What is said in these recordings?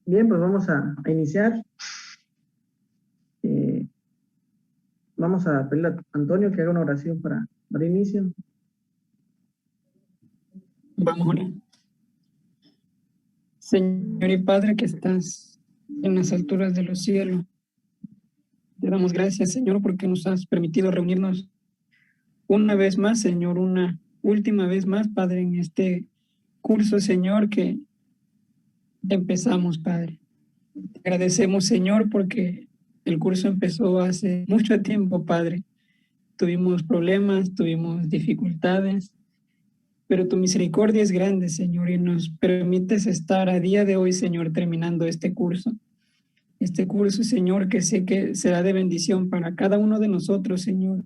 Bien, pues vamos a iniciar. Vamos a pedirle a Antonio que haga una oración para dar inicio. Vamos a orar. Señor y Padre que estás en las alturas de los cielos, te damos gracias, Señor, porque nos has permitido reunirnos una vez más, Señor, una última vez más, Padre, en este curso, Señor, que empezamos, Padre. Te agradecemos, Señor, porque el curso empezó hace mucho tiempo, Padre. Tuvimos problemas, tuvimos dificultades, pero tu misericordia es grande, Señor, y nos permites estar a día de hoy, Señor, terminando este curso. Este curso, Señor, que sé que será de bendición para cada uno de nosotros, Señor.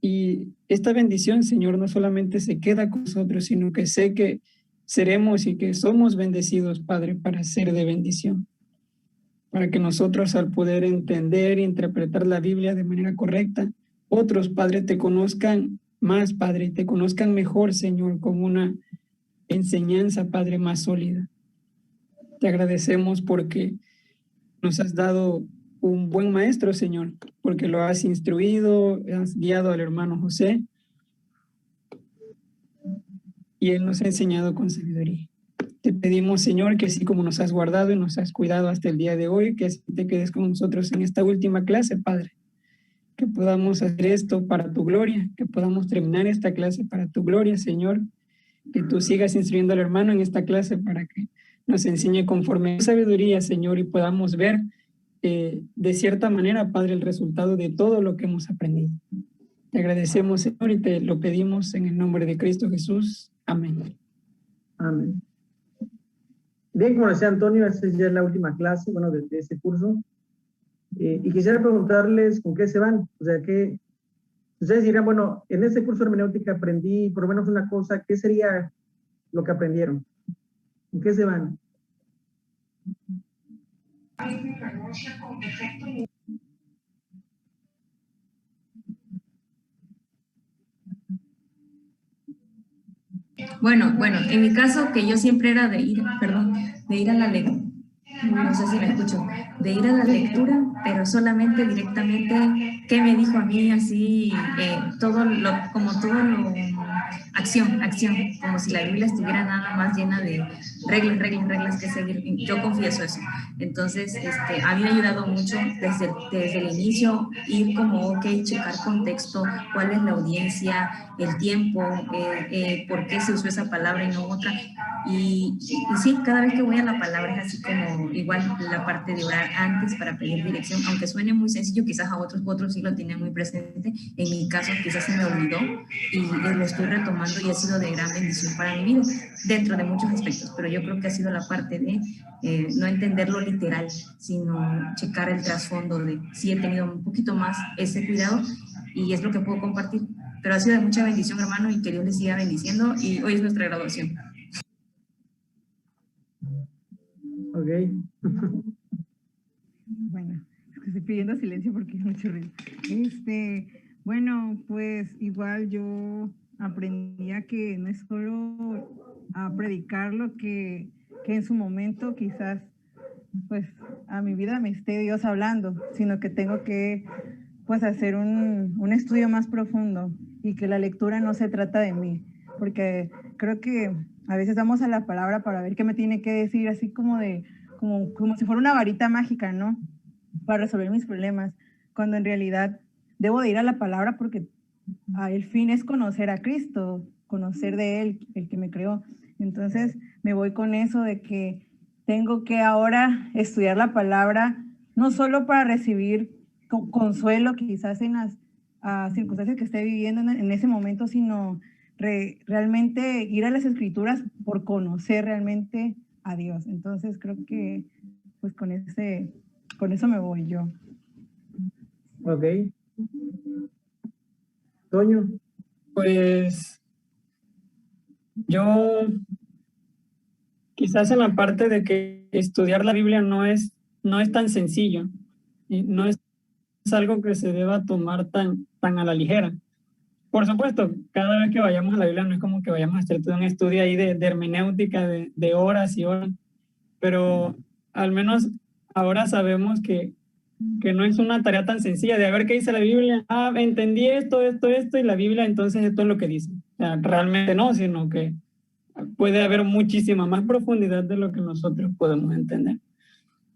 Y esta bendición, Señor, no solamente se queda con nosotros, sino que sé que seremos y que somos bendecidos, Padre, para ser de bendición. Para que nosotros, al poder entender e interpretar la Biblia de manera correcta, otros, Padre, te conozcan más, Padre, y te conozcan mejor, Señor, con una enseñanza, Padre, más sólida. Te agradecemos porque nos has dado un buen maestro, Señor, porque lo has instruido, has guiado al hermano José y él nos ha enseñado con sabiduría. Te pedimos, Señor, que así como nos has guardado y nos has cuidado hasta el día de hoy, que así te quedes con nosotros en esta última clase, Padre. Que podamos hacer esto para tu gloria, que podamos terminar esta clase para tu gloria, Señor. Que tú sigas instruyendo al hermano en esta clase para que nos enseñe conforme a tu sabiduría, Señor, y podamos ver de cierta manera, Padre, el resultado de todo lo que hemos aprendido. Te agradecemos, Señor, y te lo pedimos en el nombre de Cristo Jesús. Amén. Amén. Bien, como decía Antonio, esta ya es la última clase, bueno, de este curso. Y quisiera preguntarles con qué se van. O sea, que ustedes dirán, bueno, en este curso de hermenéutica aprendí por lo menos una cosa. ¿Qué sería lo que aprendieron? ¿En qué se van? Bueno, en mi caso, que yo siempre era de ir a la lectura, no sé si me escucho, de ir a la lectura, pero solamente directamente, ¿qué me dijo a mí? Así, acción, como si la Biblia estuviera nada más llena de reglas que seguir. Yo confieso eso. Entonces, a mí me ha ayudado mucho desde el inicio ir como, ok, checar contexto, cuál es la audiencia, el tiempo, por qué se usó esa palabra y no otra. Y sí, cada vez que voy a la palabra es así como igual la parte de orar antes para pedir dirección, aunque suene muy sencillo, quizás a otros sí lo tienen muy presente. En mi caso quizás se me olvidó y lo estoy retomando y ha sido de gran bendición para mi vida, dentro de muchos aspectos, pero yo creo que ha sido la parte de no entenderlo literal, sino checar el trasfondo de sí he tenido un poquito más ese cuidado y es lo que puedo compartir. Pero ha sido de mucha bendición, hermano, y que Dios les siga bendiciendo. Y hoy es nuestra graduación. Ok. Bueno, estoy pidiendo silencio porque hay mucho ruido. Bueno, pues igual yo aprendí a que no es solo a predicar lo que en su momento quizás pues a mi vida me esté Dios hablando, sino que tengo que pues hacer un estudio más profundo y que la lectura no se trata de mí, porque creo que a veces vamos a la palabra para ver qué me tiene que decir, así como si fuera una varita mágica, ¿no? Para resolver mis problemas, cuando en realidad debo de ir a la palabra porque el fin es conocer a Cristo, conocer de Él, el que me creó. Entonces me voy con eso de que tengo que ahora estudiar la palabra, no solo para recibir consuelo quizás en las circunstancias que esté viviendo en ese momento, sino realmente ir a las escrituras por conocer realmente a Dios. Entonces creo que pues con eso me voy yo. Ok. Toño. Pues yo quizás en la parte de que estudiar la Biblia no es tan sencillo y no es algo que se deba tomar tan a la ligera. Por supuesto, cada vez que vayamos a la Biblia no es como que vayamos a hacer todo un estudio ahí de hermenéutica de horas y horas, pero al menos ahora sabemos que no es una tarea tan sencilla de a ver qué dice la Biblia. Ah, entendí esto, y la Biblia, entonces esto es lo que dice. O sea, realmente no, sino que puede haber muchísima más profundidad de lo que nosotros podemos entender.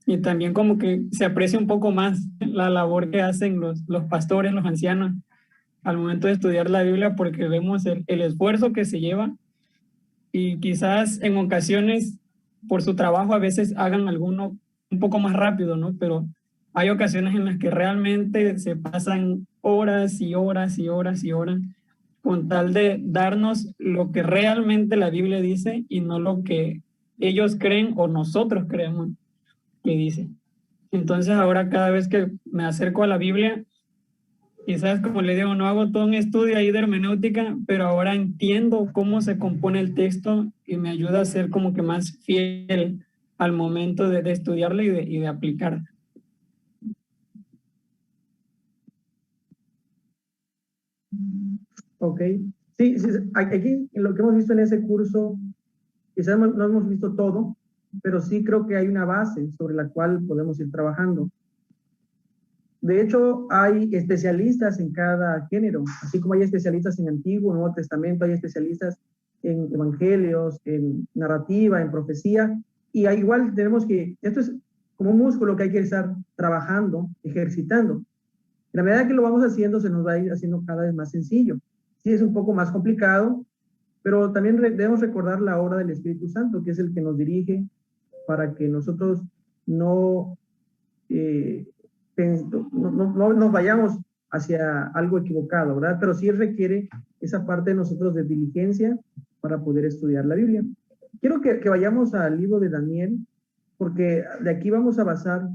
Y también como que se aprecia un poco más la labor que hacen los pastores, los ancianos, al momento de estudiar la Biblia, porque vemos el esfuerzo que se lleva y quizás en ocasiones por su trabajo a veces hagan alguno un poco más rápido, ¿no? Pero hay ocasiones en las que realmente se pasan horas y horas y horas y horas con tal de darnos lo que realmente la Biblia dice y no lo que ellos creen o nosotros creemos que dice. Entonces ahora cada vez que me acerco a la Biblia, quizás como le digo, no hago todo un estudio ahí de hermenéutica, pero ahora entiendo cómo se compone el texto y me ayuda a ser como que más fiel al momento de estudiarlo y de aplicar. Ok. Sí, sí, aquí lo que hemos visto en ese curso, quizás no hemos visto todo, pero sí creo que hay una base sobre la cual podemos ir trabajando. De hecho, hay especialistas en cada género, así como hay especialistas en Antiguo, Nuevo Testamento, hay especialistas en evangelios, en narrativa, en profecía, y ahí igual tenemos que, esto es como un músculo que hay que estar trabajando, ejercitando. En la medida que lo vamos haciendo, se nos va a ir haciendo cada vez más sencillo. Sí, es un poco más complicado, pero también debemos recordar la obra del Espíritu Santo, que es el que nos dirige para que nosotros no no nos vayamos hacia algo equivocado, ¿verdad? Pero sí requiere esa parte de nosotros de diligencia para poder estudiar la Biblia. Quiero que vayamos al libro de Daniel, porque de aquí vamos a basar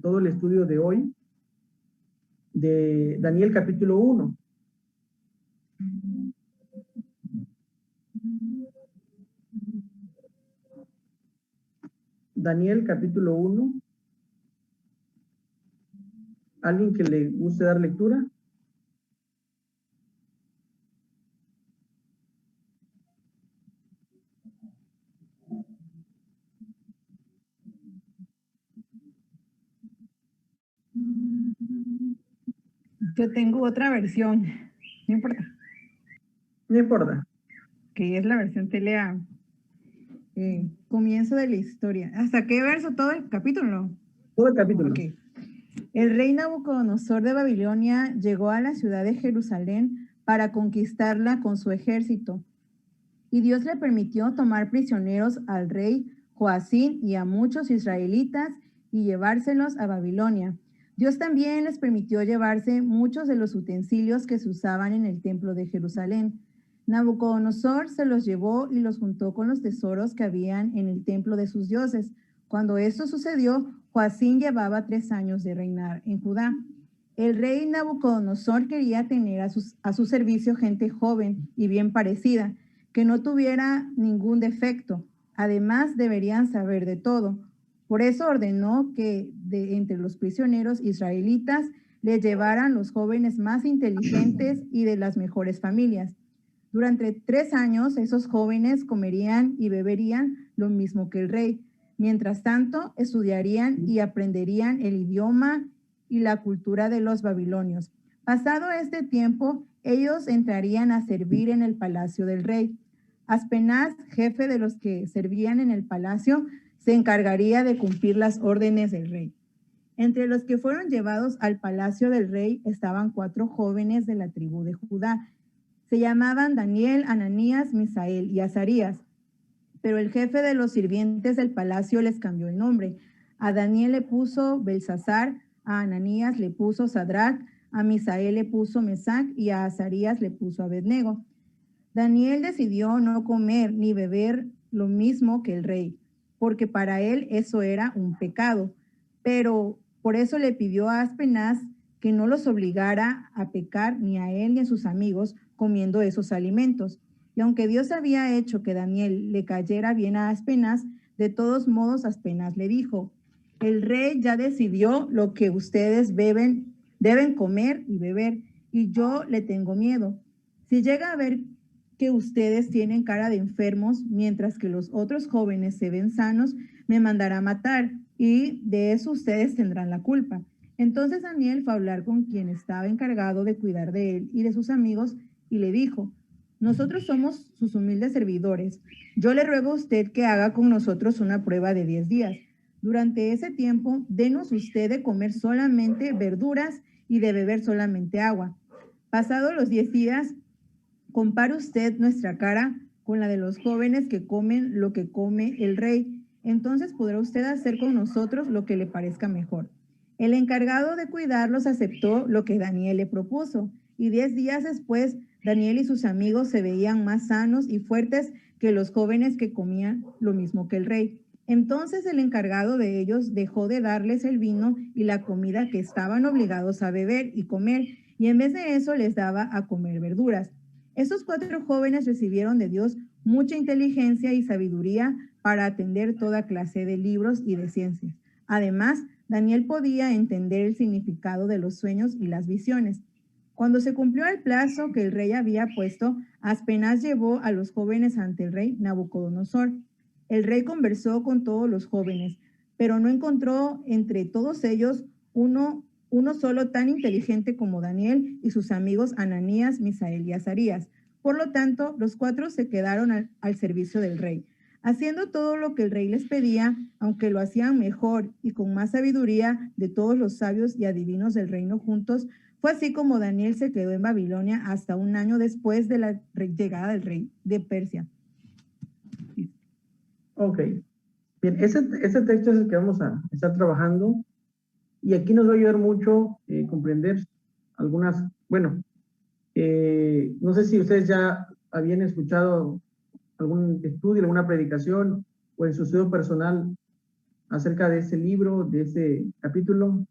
todo el estudio de hoy, de Daniel capítulo 1. Daniel capítulo 1. ¿Alguien que le guste dar lectura? Yo tengo otra versión, no importa, No importa. que es la versión Telea. Comienzo de la historia. ¿Hasta qué verso? Todo el capítulo. Todo el capítulo. Ok. El rey Nabucodonosor de Babilonia llegó a la ciudad de Jerusalén para conquistarla con su ejército. Y Dios le permitió tomar prisioneros al rey Joacín y a muchos israelitas y llevárselos a Babilonia. Dios también les permitió llevarse muchos de los utensilios que se usaban en el templo de Jerusalén. Nabucodonosor se los llevó y los juntó con los tesoros que habían en el templo de sus dioses. Cuando esto sucedió, Joacín llevaba 3 años de reinar en Judá. El rey Nabucodonosor quería tener a su servicio gente joven y bien parecida, que no tuviera ningún defecto. Además, deberían saber de todo. Por eso ordenó que de entre los prisioneros israelitas le llevaran los jóvenes más inteligentes y de las mejores familias. Durante 3 años, esos jóvenes comerían y beberían lo mismo que el rey. Mientras tanto, estudiarían y aprenderían el idioma y la cultura de los babilonios. Pasado este tiempo, ellos entrarían a servir en el palacio del rey. Aspenaz, jefe de los que servían en el palacio, se encargaría de cumplir las órdenes del rey. Entre los que fueron llevados al palacio del rey estaban 4 jóvenes de la tribu de Judá. Se llamaban Daniel, Ananías, Misael y Azarías. Pero el jefe de los sirvientes del palacio les cambió el nombre. A Daniel le puso Belsasar, a Ananías le puso Sadrach, a Misael le puso Mesac y a Azarías le puso Abednego. Daniel decidió no comer ni beber lo mismo que el rey, porque para él eso era un pecado. Pero por eso le pidió a Aspenaz que no los obligara a pecar ni a él ni a sus amigos comiendo esos alimentos. Y aunque Dios había hecho que Daniel le cayera bien a Aspenaz, de todos modos Aspenaz le dijo: el rey ya decidió lo que ustedes deben comer y beber, y yo le tengo miedo. Si llega a ver que ustedes tienen cara de enfermos, mientras que los otros jóvenes se ven sanos, me mandará matar, y de eso ustedes tendrán la culpa. Entonces Daniel fue a hablar con quien estaba encargado de cuidar de él y de sus amigos, y le dijo: nosotros somos sus humildes servidores. Yo le ruego a usted que haga con nosotros una prueba de 10 días. Durante ese tiempo, denos usted de comer solamente verduras y de beber solamente agua. Pasados los 10 días, compare usted nuestra cara con la de los jóvenes que comen lo que come el rey. Entonces podrá usted hacer con nosotros lo que le parezca mejor. El encargado de cuidarlos aceptó lo que Daniel le propuso, y 10 días después, Daniel y sus amigos se veían más sanos y fuertes que los jóvenes que comían lo mismo que el rey. Entonces el encargado de ellos dejó de darles el vino y la comida que estaban obligados a beber y comer, y en vez de eso les daba a comer verduras. Estos 4 jóvenes recibieron de Dios mucha inteligencia y sabiduría para atender toda clase de libros y de ciencias. Además, Daniel podía entender el significado de los sueños y las visiones. Cuando se cumplió el plazo que el rey había puesto, Aspenaz llevó a los jóvenes ante el rey Nabucodonosor. El rey conversó con todos los jóvenes, pero no encontró entre todos ellos uno solo tan inteligente como Daniel y sus amigos Ananías, Misael y Azarías. Por lo tanto, los 4 se quedaron al servicio del rey, haciendo todo lo que el rey les pedía, aunque lo hacían mejor y con más sabiduría de todos los sabios y adivinos del reino juntos. Fue así como Daniel se quedó en Babilonia hasta un año después de la llegada del rey de Persia. Ok. Bien, ese texto es el que vamos a estar trabajando, y aquí nos va a ayudar mucho comprender algunas, bueno, no sé si ustedes ya habían escuchado algún estudio, alguna predicación o en su estudio personal acerca de ese libro, de ese capítulo.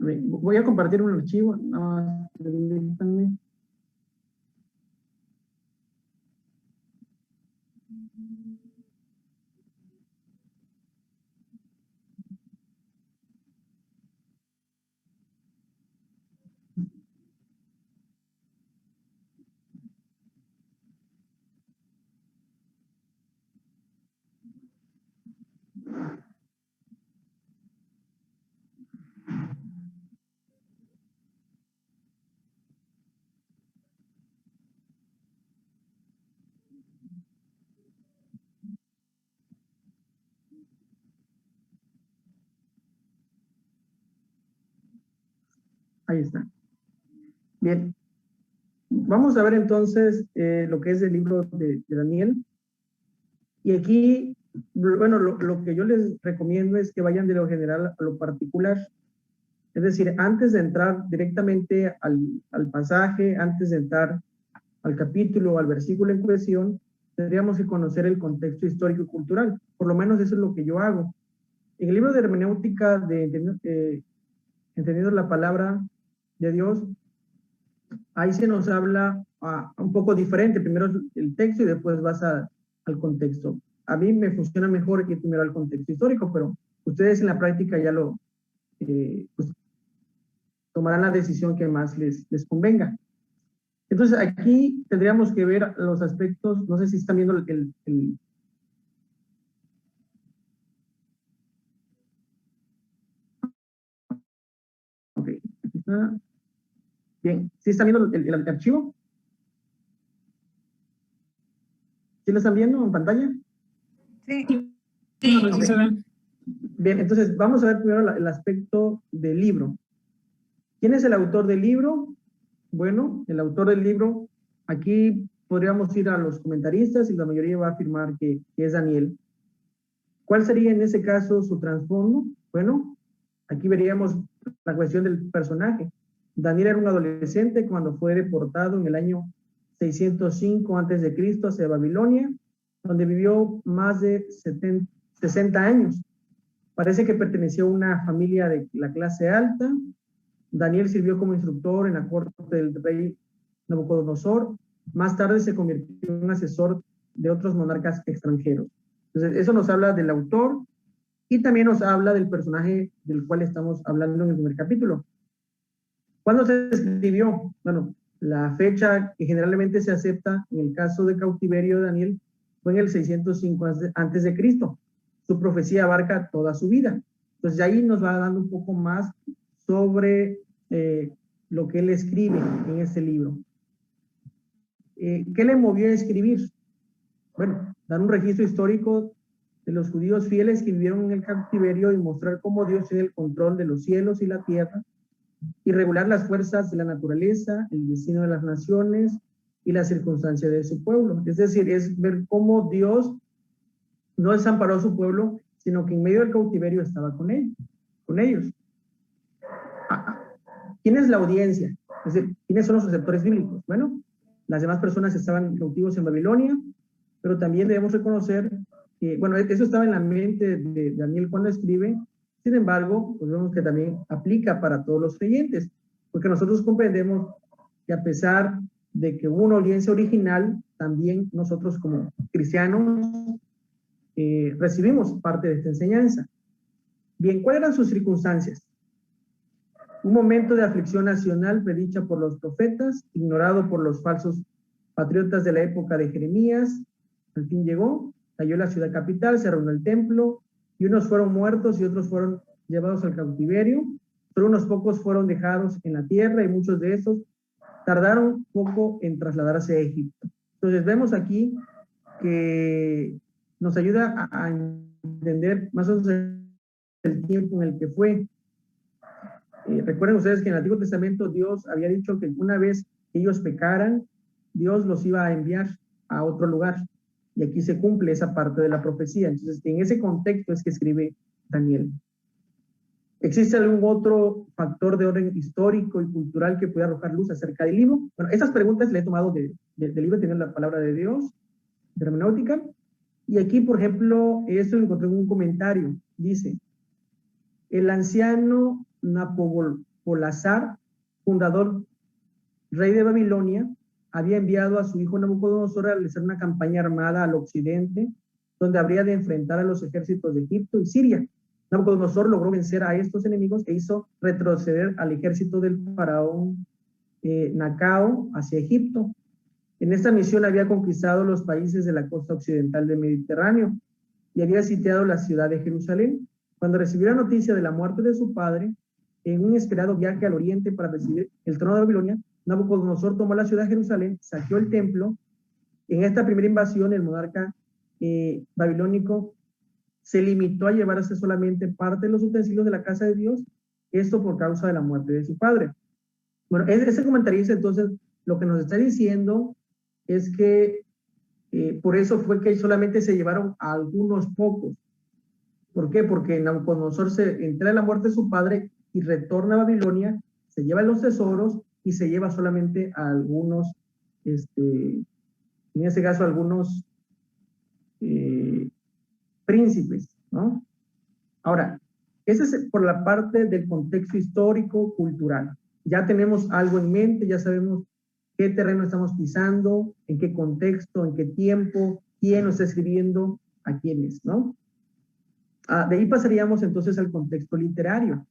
Voy a compartir un archivo, nada más, permítanme. Ahí está. Bien. Vamos a ver entonces lo que es el libro de Daniel. Y aquí, bueno, lo que yo les recomiendo es que vayan de lo general a lo particular. Es decir, antes de entrar directamente al pasaje, antes de entrar al capítulo o al versículo en cuestión, tendríamos que conocer el contexto histórico y cultural. Por lo menos eso es lo que yo hago. En el libro de hermenéutica de Entendiendo la palabra de Dios, ahí se nos habla un poco diferente. Primero el texto y después vas al contexto. A mí me funciona mejor que primero al contexto histórico, pero ustedes en la práctica ya lo pues, tomarán la decisión que más les convenga. Entonces aquí tendríamos que ver los aspectos, no sé si están viendo el ok, aquí está. Bien, ¿sí están viendo el archivo? ¿Sí lo están viendo en pantalla? Sí. Okay. Bien, entonces vamos a ver primero el aspecto del libro. ¿Quién es el autor del libro? Bueno, el autor del libro, aquí podríamos ir a los comentaristas y la mayoría va a afirmar que es Daniel. ¿Cuál sería en ese caso su trasfondo? Bueno, aquí veríamos la cuestión del personaje. Daniel era un adolescente cuando fue deportado en el año 605 a.C. hacia Babilonia, donde vivió más de 60 años. Parece que perteneció a una familia de la clase alta. Daniel sirvió como instructor en la corte del rey Nabucodonosor Más tarde se convirtió en un asesor de otros monarcas extranjeros. Entonces, eso nos habla del autor y también nos habla del personaje del cual estamos hablando en el primer capítulo. ¿Cuándo se escribió? Bueno, la fecha que generalmente se acepta en el caso de cautiverio de Daniel fue en el 605 antes de Cristo. Su profecía abarca toda su vida. Entonces, ahí nos va dando un poco más sobre lo que él escribe en este libro. ¿Qué le movió a escribir? Bueno, dar un registro histórico de los judíos fieles que vivieron en el cautiverio y mostrar cómo Dios tiene el control de los cielos y la tierra, y regular las fuerzas de la naturaleza, el destino de las naciones y la circunstancia de su pueblo. Es decir, es ver cómo Dios no desamparó a su pueblo, sino que en medio del cautiverio estaba con ellos. ¿Quién es la audiencia? Es decir, ¿quiénes son los receptores bíblicos? Bueno, las demás personas estaban cautivos en Babilonia, pero también debemos reconocer que, bueno, eso estaba en la mente de Daniel cuando escribe. Sin embargo, pues vemos que también aplica para todos los creyentes, porque nosotros comprendemos que a pesar de que hubo una audiencia original, también nosotros como cristianos recibimos parte de esta enseñanza. Bien, ¿cuáles eran sus circunstancias? Un momento de aflicción nacional predicha por los profetas, ignorado por los falsos patriotas de la época de Jeremías. Al fin llegó, cayó la ciudad capital, se arruinó el templo, y unos fueron muertos y otros fueron llevados al cautiverio. Solo unos pocos fueron dejados en la tierra y muchos de esos tardaron poco en trasladarse a Egipto. Entonces vemos aquí que nos ayuda a entender más o menos el tiempo en el que fue. Recuerden ustedes que en el Antiguo Testamento Dios había dicho que una vez que ellos pecaran, Dios los iba a enviar a otro lugar. Y aquí se cumple esa parte de la profecía. Entonces, en ese contexto es que escribe Daniel. ¿Existe algún otro factor de orden histórico y cultural que pueda arrojar luz acerca del libro? Bueno, esas preguntas le he tomado del libro, tiene la palabra de Dios, de hermenéutica. Y aquí, por ejemplo, esto lo encontré en un comentario. Dice, el anciano Nabopolassar, fundador, rey de Babilonia, había enviado a su hijo Nabucodonosor a realizar una campaña armada al occidente, donde habría de enfrentar a los ejércitos de Egipto y Siria. Nabucodonosor logró vencer a estos enemigos e hizo retroceder al ejército del faraón Nacao hacia Egipto. En esta misión había conquistado los países de la costa occidental del Mediterráneo y había sitiado la ciudad de Jerusalén. Cuando recibió la noticia de la muerte de su padre, en un inesperado viaje al oriente para recibir el trono de Babilonia, Nabucodonosor tomó la ciudad de Jerusalén, saqueó el templo. En esta primera invasión, el monarca babilónico se limitó a llevarse solamente parte de los utensilios de la casa de Dios, esto por causa de la muerte de su padre. Bueno, ese comentarista entonces lo que nos está diciendo es que por eso fue que solamente se llevaron a algunos pocos. ¿Por qué? Porque Nabucodonosor se entera de la muerte de su padre y retorna a Babilonia, se lleva los tesoros y se lleva solamente a algunos, en este caso, algunos príncipes, ¿no? Ahora, ese es por la parte del contexto histórico, cultural. Ya tenemos algo en mente, ya sabemos qué terreno estamos pisando, en qué contexto, en qué tiempo, quién nos está escribiendo, a quiénes, ¿no? De ahí pasaríamos entonces al contexto literario,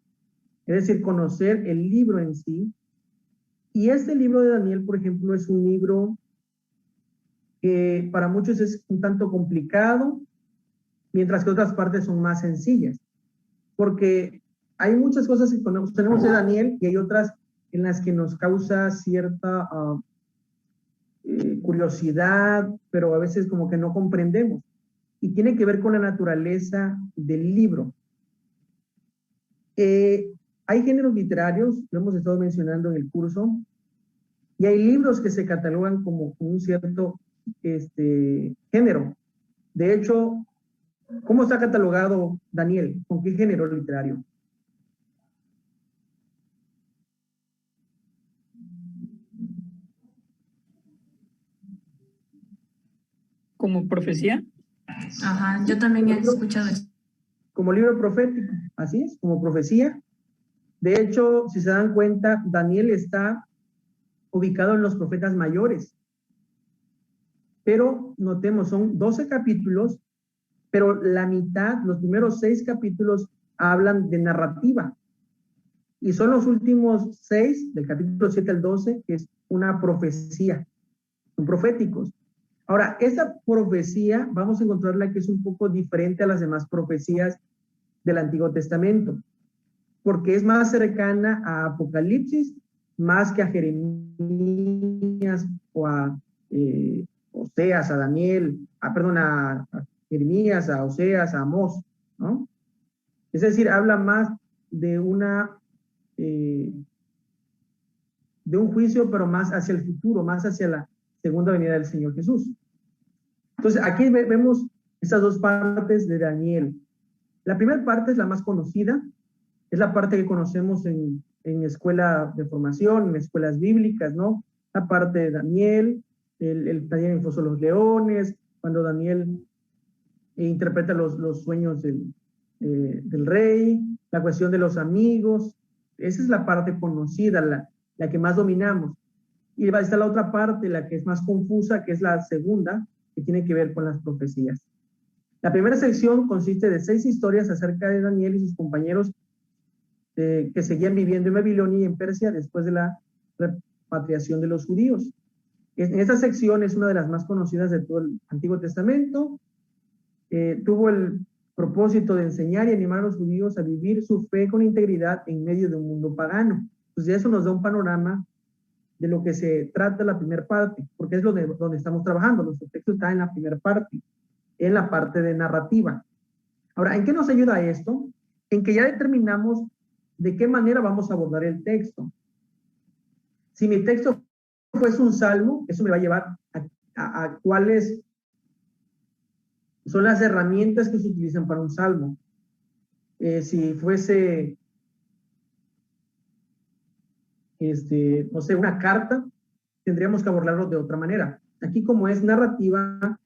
es decir, conocer el libro en sí. Y este libro de Daniel, por ejemplo, es un libro que para muchos es un tanto complicado, mientras que otras partes son más sencillas, porque hay muchas cosas que tenemos de Daniel y hay otras en las que nos causa cierta curiosidad, pero a veces como que no comprendemos, y tiene que ver con la naturaleza del libro. Hay géneros literarios, lo hemos estado mencionando en el curso, y hay libros que se catalogan como un cierto género. De hecho, ¿cómo está catalogado Daniel? ¿Con qué género literario? ¿Como profecía? Ajá, yo también he escuchado eso. Como libro profético, así es, como profecía. De hecho, si se dan cuenta, Daniel está ubicado en los profetas mayores. pero notemos, son 12 capítulos, pero la mitad, los primeros 6 capítulos hablan de narrativa. Y son los últimos 6, del capítulo 7 al 12, que es una profecía, son proféticos. Ahora, esa profecía, vamos a encontrarla que es un poco diferente a las demás profecías del Antiguo Testamento, porque es más cercana a Apocalipsis, más que a Jeremías o a Oseas, a Daniel, a Jeremías, a Oseas, a Amós, ¿no? Es decir, habla más de de un juicio, pero más hacia el futuro, más hacia la segunda venida del Señor Jesús. Entonces, aquí vemos esas dos partes de Daniel. La primera parte es la más conocida, es la parte que conocemos en escuela de formación, en escuelas bíblicas, ¿no? La parte de Daniel, el taller en Foso de los Leones, cuando Daniel interpreta los sueños del rey, la cuestión de los amigos. Esa es la parte conocida, la que más dominamos. Y va a estar la otra parte, la que es más confusa, que es la segunda, que tiene que ver con las profecías. La primera sección consiste de 6 historias acerca de Daniel y sus compañeros que seguían viviendo en Babilonia y en Persia después de la repatriación de los judíos. En esta sección es una de las más conocidas de todo el Antiguo Testamento. Tuvo el propósito de enseñar y animar a los judíos a vivir su fe con integridad en medio de un mundo pagano. Entonces eso nos da un panorama de lo que se trata la primera parte, porque es donde estamos trabajando. Nuestro texto está en la primera parte, en la parte de narrativa. Ahora, ¿en qué nos ayuda esto? En que ya determinamos de qué manera vamos a abordar el texto. Si mi texto fuese un salmo, eso me va a llevar a cuáles son las herramientas que se utilizan para un salmo. Si fuese, no sé, una carta, tendríamos que abordarlo de otra manera. Aquí, como es narrativa,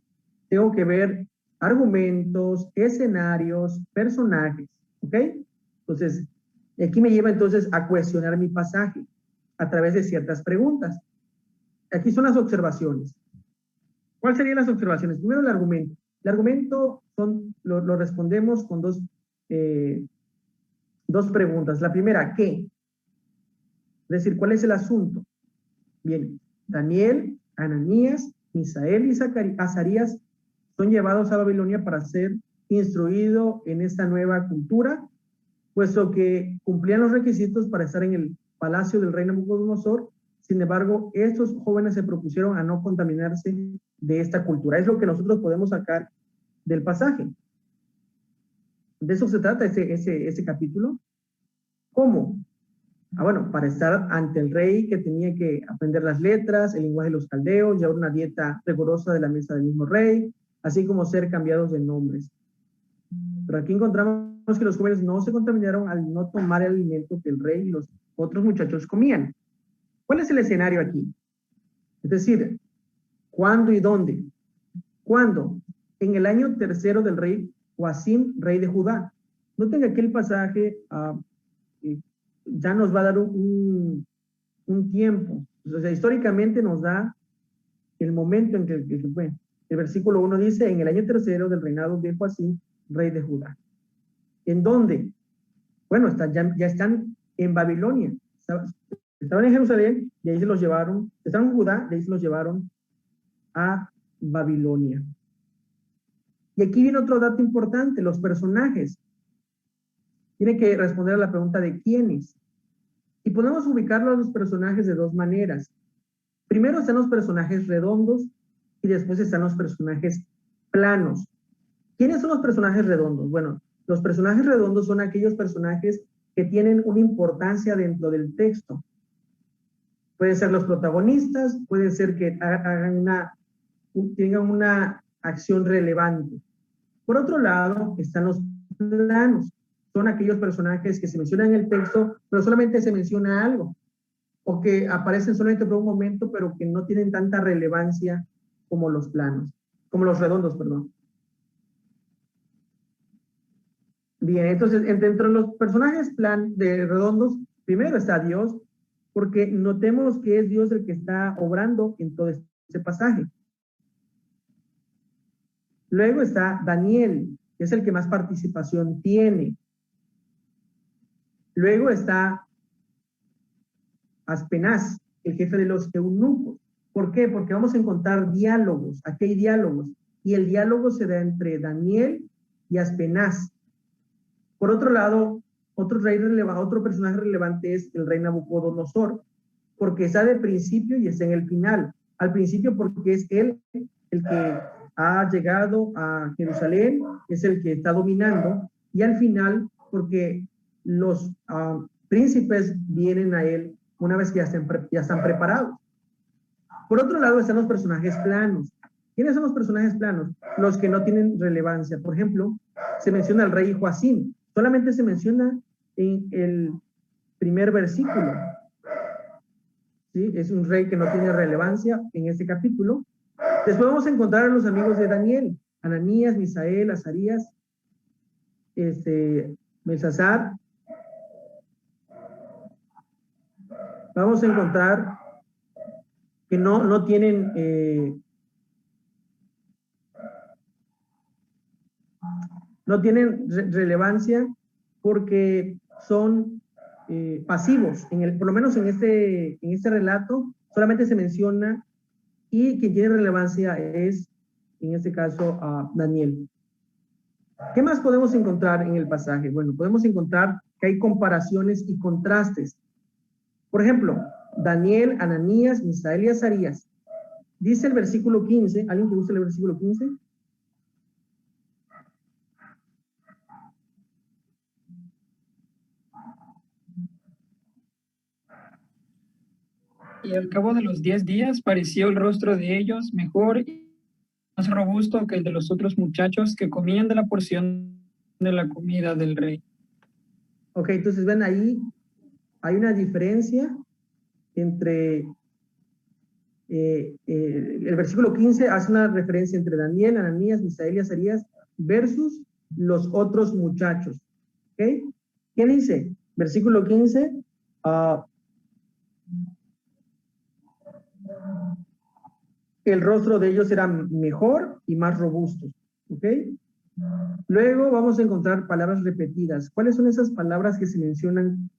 tengo que ver argumentos, escenarios, personajes, ¿ok? Entonces, aquí me lleva entonces a cuestionar mi pasaje a través de ciertas preguntas. Aquí son las observaciones. ¿Cuáles serían las observaciones? Primero, el argumento. El argumento lo respondemos con dos preguntas. La primera, ¿qué? Es decir, ¿cuál es el asunto? Bien, Daniel, Ananías, Misael y Azarías son llevados a Babilonia para ser instruidos en esta nueva cultura, puesto que cumplían los requisitos para estar en el palacio del rey Nabucodonosor. Sin embargo, estos jóvenes se propusieron a no contaminarse de esta cultura. Es lo que nosotros podemos sacar del pasaje. De eso se trata ese capítulo. ¿Cómo? Bueno, para estar ante el rey, que tenía que aprender las letras, el lenguaje de los caldeos, llevar una dieta rigurosa de la mesa del mismo rey, así como ser cambiados de nombres. Pero aquí encontramos que los jóvenes no se contaminaron al no tomar el alimento que el rey y los otros muchachos comían. ¿Cuál es el escenario aquí? Es decir, ¿cuándo y dónde? ¿Cuándo? En el año 3 del rey Joacim, rey de Judá. Noten que aquí el pasaje ya nos va a dar un tiempo. O sea, históricamente nos da el momento en que fue. El versículo 1 dice, en el año 3 del reinado de Joacim, rey de Judá. ¿En dónde? Bueno, ya están en Babilonia. Estaban en Jerusalén y ahí se los llevaron, estaban en Judá y ahí se los llevaron a Babilonia. Y aquí viene otro dato importante, los personajes. Tiene que responder a la pregunta de quiénes. Y podemos ubicarlos a los personajes de dos maneras. Primero están los personajes redondos y después están los personajes planos. ¿Quiénes son los personajes redondos? Bueno, los personajes redondos son aquellos personajes que tienen una importancia dentro del texto. Pueden ser los protagonistas, puede ser que tengan una acción relevante. Por otro lado, están los planos. Son aquellos personajes que se mencionan en el texto, pero solamente se menciona algo, o que aparecen solamente por un momento, pero que no tienen tanta relevancia como los planos, como los redondos, perdón. Bien, entonces, dentro de los personajes redondos, primero está Dios, porque notemos que es Dios el que está obrando en todo este pasaje. Luego está Daniel, que es el que más participación tiene. Luego está Aspenaz, el jefe de los eunucos. ¿Por qué? Porque vamos a encontrar diálogos. Aquí hay diálogos. Y el diálogo se da entre Daniel y Aspenaz. Por otro lado, otro personaje relevante es el rey Nabucodonosor, porque está de principio y está en el final. Al principio porque es él el que ha llegado a Jerusalén, es el que está dominando, y al final porque los príncipes vienen a él una vez que ya están preparados. Por otro lado están los personajes planos. ¿Quiénes son los personajes planos? Los que no tienen relevancia. Por ejemplo, se menciona al rey Joacim. Solamente se menciona en el primer versículo. ¿Sí? Es un rey que no tiene relevancia en este capítulo. Después vamos a encontrar a los amigos de Daniel, Ananías, Misael, Azarías, Belsasar. Vamos a encontrar que no tienen relevancia porque son pasivos. Por lo menos en este relato solamente se menciona, y quien tiene relevancia es, en este caso, Daniel. ¿Qué más podemos encontrar en el pasaje? Bueno, podemos encontrar que hay comparaciones y contrastes. Por ejemplo, Daniel, Ananías, Misael y Azarías. Dice el versículo 15, ¿alguien que guste el versículo 15? Y al cabo de los 10 días pareció el rostro de ellos mejor y más robusto que el de los otros muchachos que comían de la porción de la comida del rey. Ok, entonces ven ahí, hay una diferencia entre el versículo 15 hace una referencia entre Daniel, Ananías, Misael y Azarías versus los otros muchachos. ¿Ok? ¿Qué dice? Versículo 15. El rostro de ellos era mejor y más robusto. ¿Ok? Luego vamos a encontrar palabras repetidas. ¿Cuáles son esas palabras que se mencionan?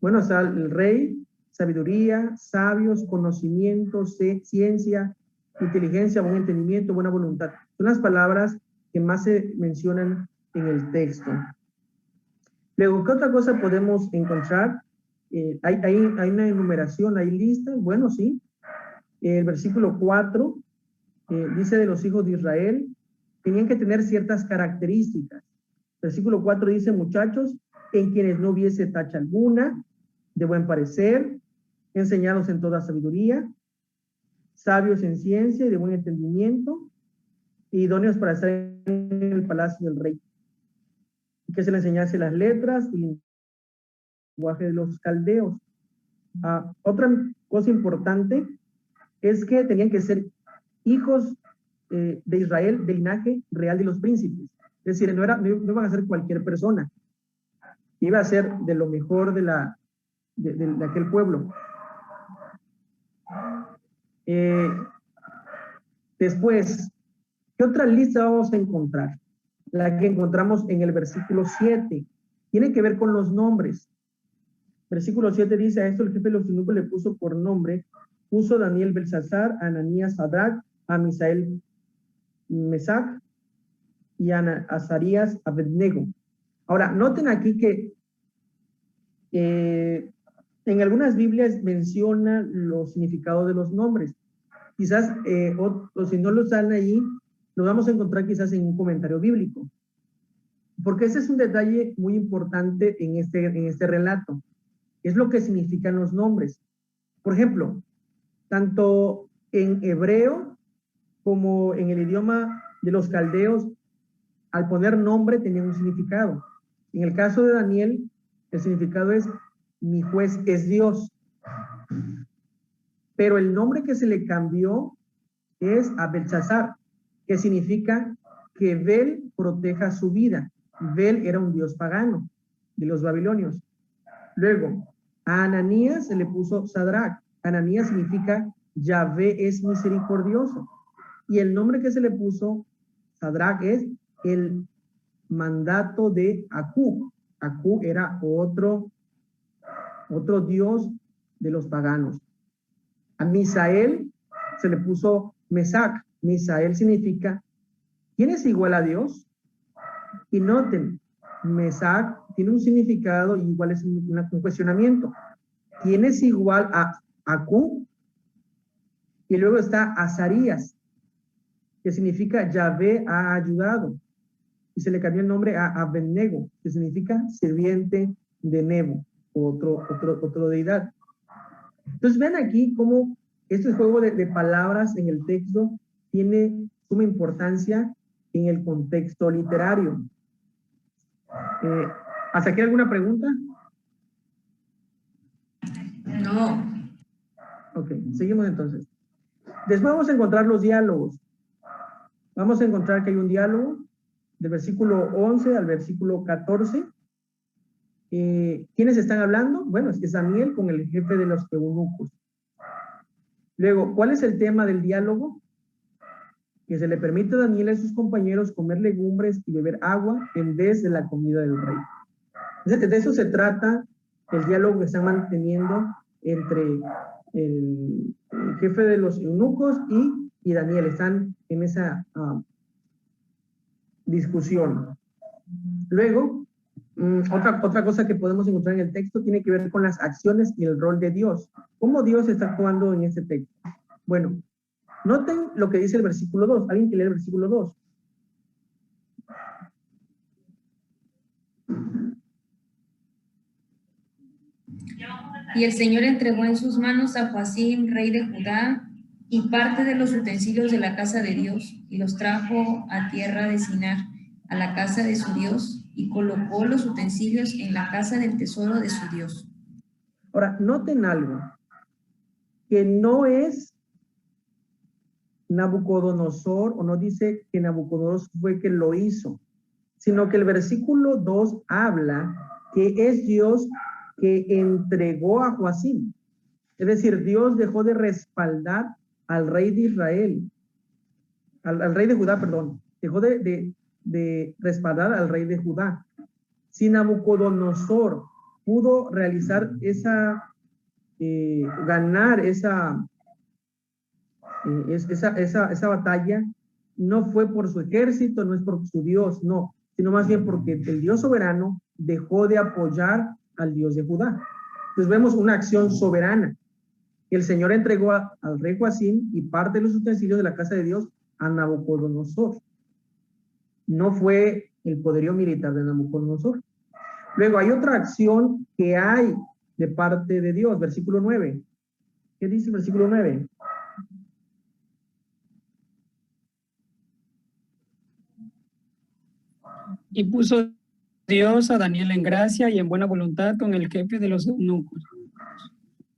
Bueno, está el rey, sabiduría, sabios, conocimiento, ciencia, inteligencia, buen entendimiento, buena voluntad. Son las palabras que más se mencionan en el texto. Luego, ¿qué otra cosa podemos encontrar? Hay una enumeración, hay listas. Bueno, sí. El versículo 4 dice de los hijos de Israel, tenían que tener ciertas características. Versículo 4 dice, muchachos, en quienes no hubiese tacha alguna, de buen parecer, enseñados en toda sabiduría, sabios en ciencia y de buen entendimiento, idóneos para estar en el palacio del rey. Que se le enseñase las letras y el lenguaje de los caldeos. Otra cosa importante es que tenían que ser hijos de Israel, del linaje real de los príncipes. Es decir, no iban a ser cualquier persona. Iba a ser de lo mejor de aquel pueblo. Después, ¿qué otra lista vamos a encontrar? La que encontramos en el versículo 7. Tiene que ver con los nombres. Versículo 7 dice, a esto el jefe de los eunucos le puso por nombre, puso Daniel Belsasar, a Ananías Sadrach, a Misael Mesac y a Azarías Abednego. Ahora, noten aquí que en algunas Biblias menciona los significados de los nombres. Quizás, o si no los están ahí, los vamos a encontrar quizás en un comentario bíblico. Porque ese es un detalle muy importante en este relato. Es lo que significan los nombres. Por ejemplo, tanto en hebreo como en el idioma de los caldeos, al poner nombre tenía un significado. En el caso de Daniel, el significado es, mi juez es Dios. Pero el nombre que se le cambió es a Belsasar, que significa que Bel proteja su vida. Bel era un dios pagano de los babilonios. Luego, a Ananías se le puso Sadrach. Ananías significa Yahvé es misericordioso. Y el nombre que se le puso Sadrach es el mandato de Aku. Aku era otro dios de los paganos. A Misael se le puso Mesac. Misael significa ¿quién es igual a Dios? Y noten, Mesac tiene un significado y igual es un cuestionamiento. ¿Quién es igual a Aku? Y luego está Azarías, que significa Yahvé ha ayudado. Y se le cambió el nombre a Abednego, que significa sirviente de Nebo, otro deidad. Entonces ven aquí cómo este juego de palabras en el texto tiene suma importancia en el contexto literario. ¿Hasta aquí alguna pregunta? No. Ok, seguimos entonces. Después vamos a encontrar los diálogos. Vamos a encontrar que hay un diálogo del versículo 11 al versículo 14. ¿Quiénes están hablando? Bueno, es que Daniel con el jefe de los eunucos. Luego, ¿cuál es el tema del diálogo? Que se le permite a Daniel y a sus compañeros comer legumbres y beber agua en vez de la comida del rey. De eso se trata el diálogo que están manteniendo entre el jefe de los eunucos y Daniel. Están en esa discusión. Luego, otra cosa que podemos encontrar en el texto tiene que ver con las acciones y el rol de Dios. ¿Cómo Dios está actuando en este texto? Bueno, noten lo que dice el versículo 2. ¿Alguien que lee el versículo 2? Y el Señor entregó en sus manos a Joacim, rey de Judá, y parte de los utensilios de la casa de Dios, y los trajo a tierra de Sinar, a la casa de su Dios, y colocó los utensilios en la casa del tesoro de su Dios. Ahora, noten algo, que no es Nabucodonosor, o no dice que Nabucodonosor fue quien lo hizo, sino que el versículo 2 habla que es Dios que entregó a Joacim. Es decir, Dios dejó de respaldar al rey de Israel, al rey de Judá, perdón, dejó de respaldar al rey de Judá. Si Nabucodonosor pudo realizar ganar esa batalla, no fue por su ejército, no es por su Dios, no, sino más bien porque el Dios soberano dejó de apoyar al Dios de Judá. Entonces vemos una acción soberana. El Señor entregó al rey Joacim y parte de los utensilios de la casa de Dios a Nabucodonosor. No fue el poderío militar de Nabucodonosor. Luego hay otra acción que hay de parte de Dios, versículo 9. ¿Qué dice el versículo 9? Y puso Dios a Daniel en gracia y en buena voluntad con el jefe de los eunucos.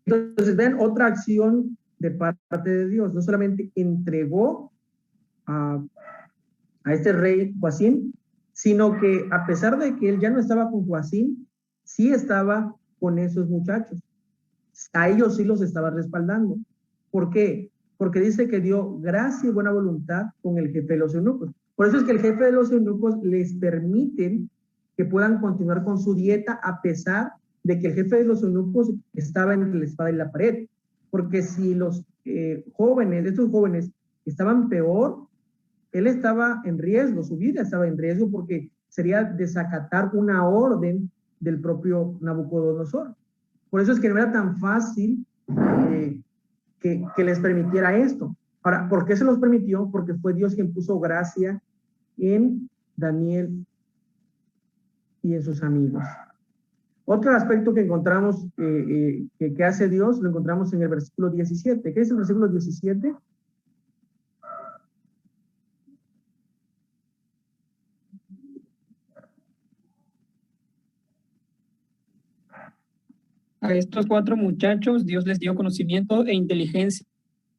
Entonces, ven otra acción de parte de Dios. No solamente entregó a este rey Joacim, sino que a pesar de que él ya no estaba con Joacim, sí estaba con esos muchachos. A ellos sí los estaba respaldando. ¿Por qué? Porque dice que dio gracia y buena voluntad con el jefe de los eunucos. Por eso es que el jefe de los eunucos les permiten que puedan continuar con su dieta a pesar de que el jefe de los eunucos estaba entre la espada y la pared. Porque si los estos jóvenes estaban peor, él estaba en riesgo, su vida estaba en riesgo porque sería desacatar una orden del propio Nabucodonosor. Por eso es que no era tan fácil que les permitiera esto. Ahora, ¿por qué se los permitió? Porque fue Dios quien puso gracia en Daniel y en sus amigos. Otro aspecto que encontramos que hace Dios, lo encontramos en el versículo 17. ¿Qué es el versículo 17? A estos 4 muchachos Dios les dio conocimiento e inteligencia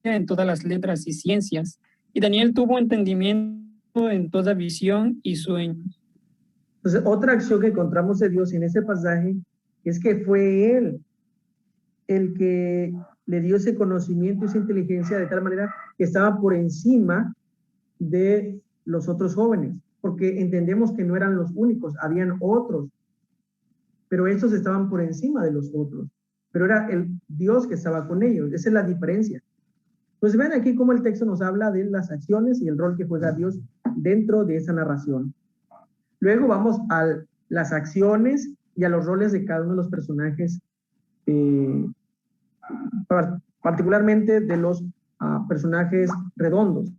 en todas las letras y ciencias, y Daniel tuvo entendimiento en toda visión y sueño. Entonces, otra acción que encontramos de Dios en ese pasaje es que fue Él el que le dio ese conocimiento, esa inteligencia, de tal manera que estaba por encima de los otros jóvenes, porque entendemos que no eran los únicos, habían otros, pero estos estaban por encima de los otros, pero era el Dios que estaba con ellos. Esa es la diferencia. Entonces ven aquí cómo el texto nos habla de las acciones y el rol que juega Dios dentro de esa narración. Luego vamos a las acciones y a los roles de cada uno de los personajes, particularmente de los personajes redondos.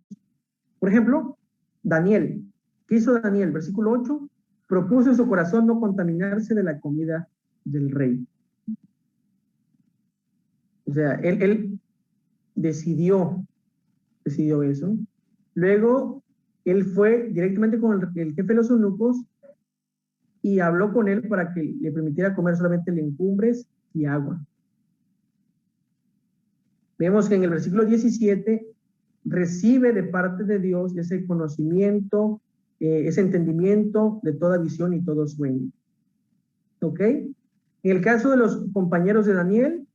Por ejemplo, Daniel. ¿Qué hizo Daniel? Versículo 8, propuso en su corazón no contaminarse de la comida del rey. O sea, él decidió eso. Luego, él fue directamente con el jefe de los eunucos y habló con él para que le permitiera comer solamente legumbres y agua. Vemos que en el versículo 17 recibe de parte de Dios ese conocimiento, ese entendimiento de toda visión y todo sueño. ¿Ok? En el caso de los compañeros de Daniel,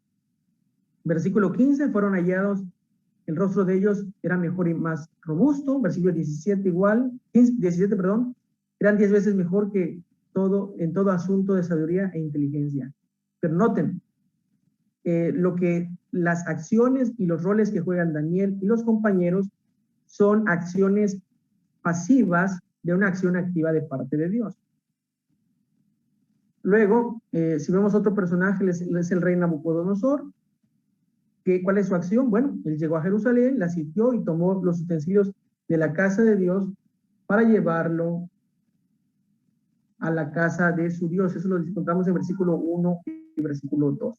versículo 15, fueron hallados, el rostro de ellos era mejor y más robusto. Versículo 17 igual, 17, perdón, eran 10 veces mejor que en todo asunto de sabiduría e inteligencia. Pero noten, las acciones y los roles que juegan Daniel y los compañeros son acciones pasivas de una acción activa de parte de Dios. Luego, si vemos otro personaje, es el rey Nabucodonosor. ¿Cuál es su acción? Bueno, él llegó a Jerusalén, la sitió y tomó los utensilios de la casa de Dios para llevarlo a la casa de su Dios. Eso lo encontramos en versículo 1 y versículo 2.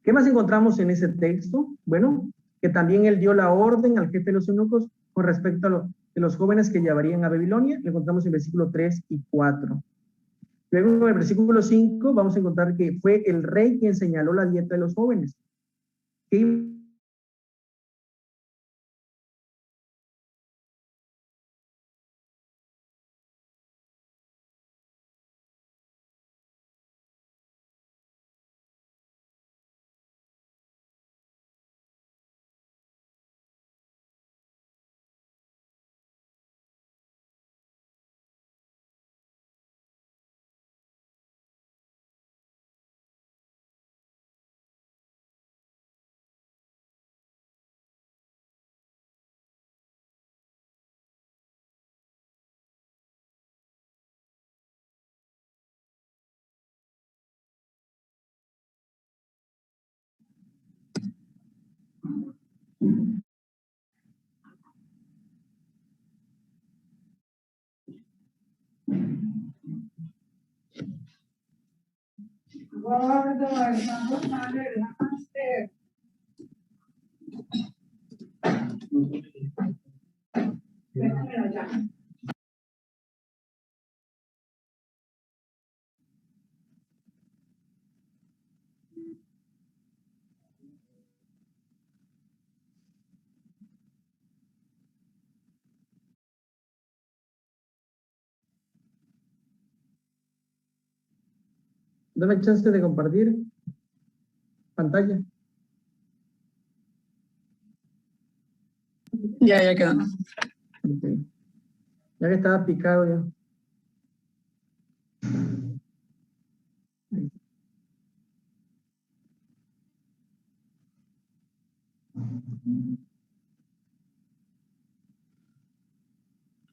¿Qué más encontramos en ese texto? Bueno, que también él dio la orden al jefe de los eunucos con respecto a los jóvenes que llevarían a Babilonia. Lo encontramos en versículo 3 y 4. Luego en el versículo 5 vamos a encontrar que fue el rey quien señaló la dieta de los jóvenes. ¿Qué? Dame chance de compartir pantalla. Ya quedó. Okay. Ya que estaba picado ya.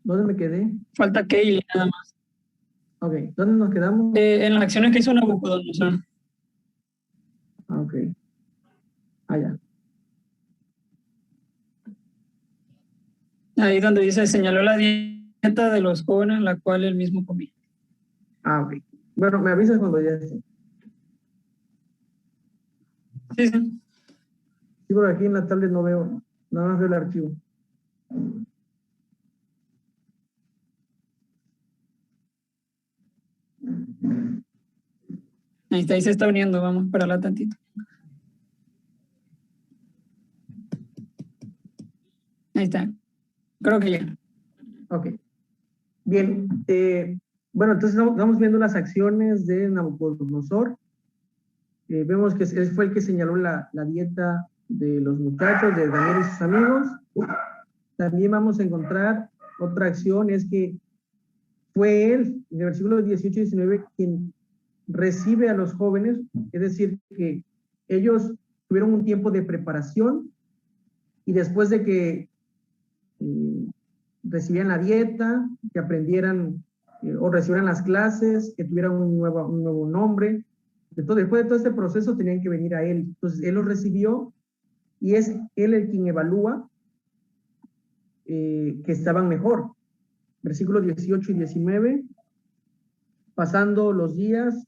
¿Dónde me quedé? Falta Kaylee nada más. Ok, ¿dónde nos quedamos? En las acciones que hizo Nabucodonosor. Ok. Ya. Ahí donde dice, señaló la dieta de los jóvenes, la cual él mismo comía. Ok. Bueno, me avisas cuando ya esté. Sí. Sí, por aquí en la tablet no veo, nada más veo el archivo. Ahí se está uniendo, vamos a esperarla tantito. Ahí está. Creo que ya. Ok. Bien. Bueno, entonces vamos viendo las acciones de Nabucodonosor. Vemos que él fue el que señaló la dieta de los muchachos, de Daniel y sus amigos. También vamos a encontrar otra acción es que fue él, en el versículo 18 y 19, quien recibe a los jóvenes, es decir, que ellos tuvieron un tiempo de preparación y después de que recibían la dieta, que aprendieran o recibieran las clases, que tuvieran un nuevo nombre. Entonces, después de todo este proceso tenían que venir a él. Entonces, él los recibió y es él el quien evalúa que estaban mejor. Versículos 18 y 19. Pasando los días,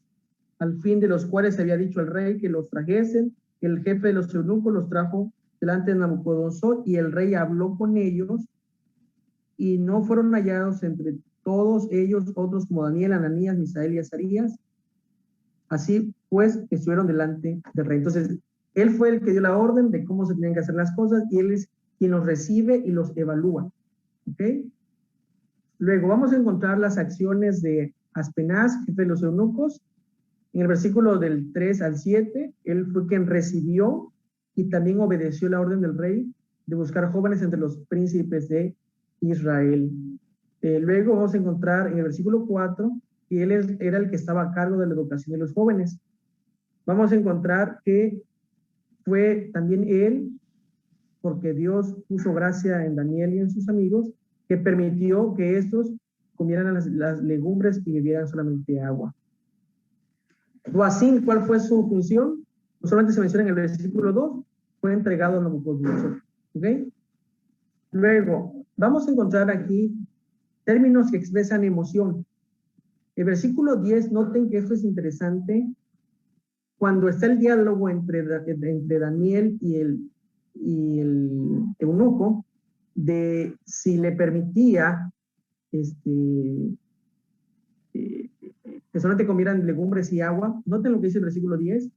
al fin de los cuales se había dicho al rey que los trajesen, el jefe de los eunucos los trajo delante de Nabucodonosor y el rey habló con ellos y no fueron hallados entre todos ellos otros como Daniel, Ananías, Misael y Azarías. Así pues, estuvieron delante del rey. Entonces, él fue el que dio la orden de cómo se tenían que hacer las cosas y él es quien los recibe y los evalúa. ¿Ok? Luego vamos a encontrar las acciones de Aspenaz, jefe de los eunucos. En el versículo del 3 al 7, él fue quien recibió y también obedeció la orden del rey de buscar jóvenes entre los príncipes de Israel. Luego vamos a encontrar en el versículo 4 que él era el que estaba a cargo de la educación de los jóvenes. Vamos a encontrar que fue también él, porque Dios puso gracia en Daniel y en sus amigos, que permitió que estos comieran las legumbres y bebieran solamente agua. Joacim, ¿cuál fue su función? No solamente se menciona en el versículo 2, fue entregado a Nabucodonosor. ¿Ok? Luego, vamos a encontrar aquí términos que expresan emoción. El versículo 10, noten que esto es interesante. Cuando está el diálogo entre Daniel y el eunuco, de si le permitía que solamente comieran legumbres y agua. Noten lo que dice el versículo 10.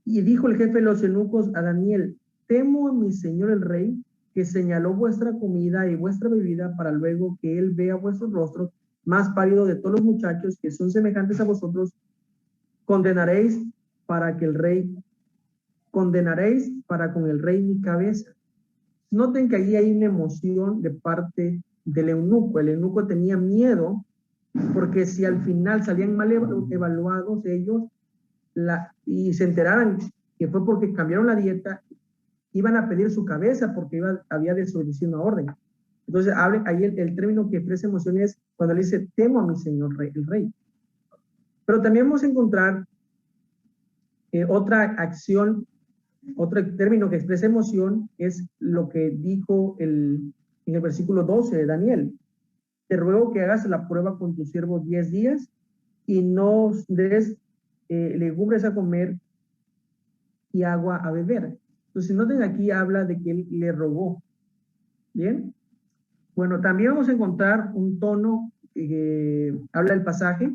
Y dijo el jefe de los eunucos a Daniel: temo a mi señor el rey, que señaló vuestra comida y vuestra bebida para luego que él vea vuestros rostros más pálidos de todos los muchachos que son semejantes a vosotros. Condenaréis para con el rey mi cabeza. Noten que allí hay una emoción de parte del eunuco. El eunuco tenía miedo porque si al final salían mal evaluados ellos y se enteraran que fue porque cambiaron la dieta, iban a pedir su cabeza porque había desobedecido una orden. Entonces, ahí el término que expresa emoción es cuando le dice: temo a mi señor rey, el rey. Pero también vamos a encontrar otra acción, otro término que expresa emoción es lo que dijo en el versículo 12 de Daniel: te ruego que hagas la prueba con tu siervo 10 días y no des legumbres a comer y agua a beber. Entonces, noten aquí habla de que él le rogó. ¿Bien? Bueno, también vamos a encontrar un tono que habla el pasaje,